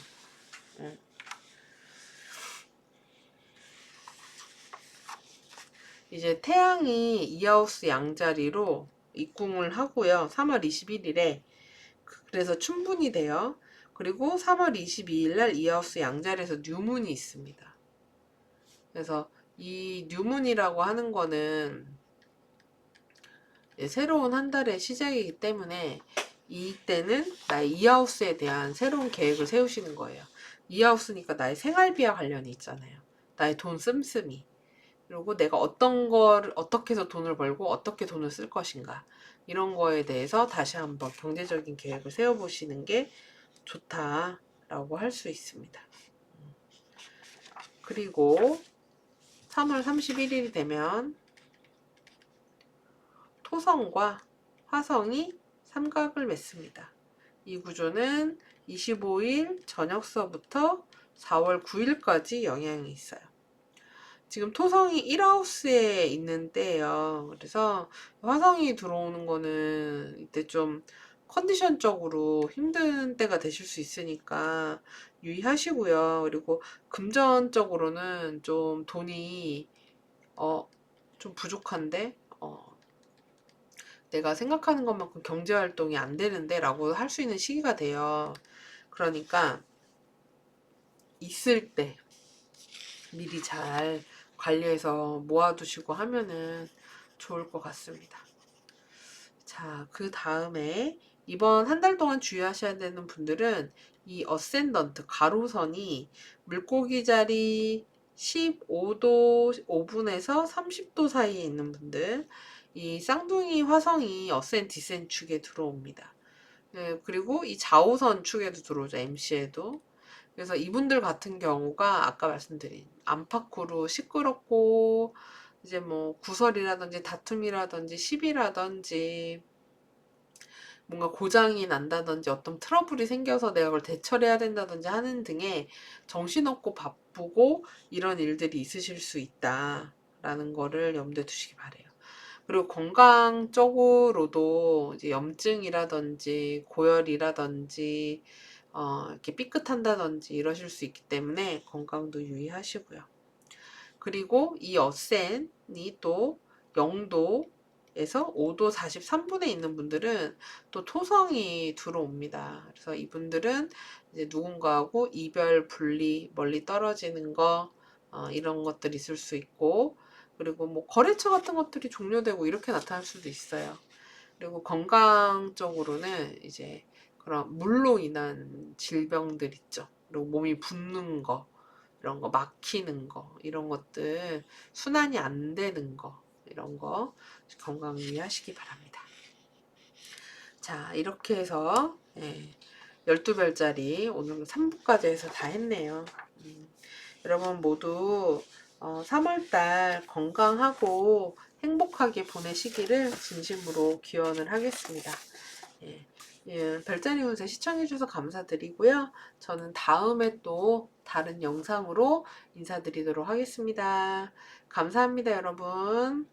이제 태양이 이하우스 양자리로 입궁을 하고요. 3월 21일에 그래서 춘분이 돼요. 그리고 3월 22일 날 이하우스 양자리에서 뉴문이 있습니다. 그래서 이 뉴문이라고 하는 거는 새로운 한 달의 시작이기 때문에 이때는 나의 이하우스에 대한 새로운 계획을 세우시는 거예요. 이하우스니까 나의 생활비와 관련이 있잖아요. 나의 돈 씀씀이. 그리고 내가 어떤 걸 어떻게 해서 돈을 벌고 어떻게 돈을 쓸 것인가. 이런 거에 대해서 다시 한번 경제적인 계획을 세워보시는 게 좋다라고 할 수 있습니다. 그리고 3월 31일이 되면 토성과 화성이 삼각을 맺습니다. 이 구조는 25일 저녁서부터 4월 9일까지 영향이 있어요. 지금 토성이 1하우스에 있는 때예요. 그래서 화성이 들어오는 거는 이때 좀 컨디션적으로 힘든 때가 되실 수 있으니까 유의하시고요. 그리고 금전적으로는 좀 돈이 좀 부족한데 내가 생각하는 것만큼 경제활동이 안 되는데 라고 할 수 있는 시기가 돼요. 그러니까 있을 때 미리 잘 관리해서 모아두시고 하면은 좋을 것 같습니다. 자, 그 다음에 이번 한 달 동안 주의하셔야 되는 분들은 이 어센던트 가로선이 물고기 자리 15도 5분에서 30도 사이에 있는 분들, 이 쌍둥이 화성이 어센 디센 축에 들어옵니다. 네, 그리고 이 좌우선 축에도 들어오죠. MC에도. 그래서 이분들 같은 경우가 아까 말씀드린 안팎으로 시끄럽고 이제 뭐 구설이라든지 다툼이라든지 시비라든지 뭔가 고장이 난다든지 어떤 트러블이 생겨서 내가 그걸 대처해야 된다든지 하는 등의 정신없고 바쁘고 이런 일들이 있으실 수 있다라는 거를 염두에 두시기 바래요. 그리고 건강적으로도 이제 염증이라든지 고열이라든지 이렇게 삐끗한다든지 이러실 수 있기 때문에 건강도 유의하시고요. 그리고 이 어센이 또 0도에서 5도 43분에 있는 분들은 또 토성이 들어옵니다. 그래서 이분들은 이제 누군가하고 이별, 분리, 멀리 떨어지는 거 이런 것들이 있을 수 있고 그리고 뭐 거래처 같은 것들이 종료되고 이렇게 나타날 수도 있어요. 그리고 건강적으로는 이제 그런 물로 인한 질병들 있죠. 그리고 몸이 붓는 거, 이런 거 막히는 거, 이런 것들 순환이 안 되는 거, 이런 거 건강 유의하시기 바랍니다. 자, 이렇게 해서 12별짜리 오늘 3부까지 해서 다 했네요. 여러분 모두 3월달 건강하고 행복하게 보내시기를 진심으로 기원을 하겠습니다. 별자리 운세 시청해주셔서 감사드리고요. 저는 다음에 또 다른 영상으로 인사드리도록 하겠습니다. 감사합니다, 여러분.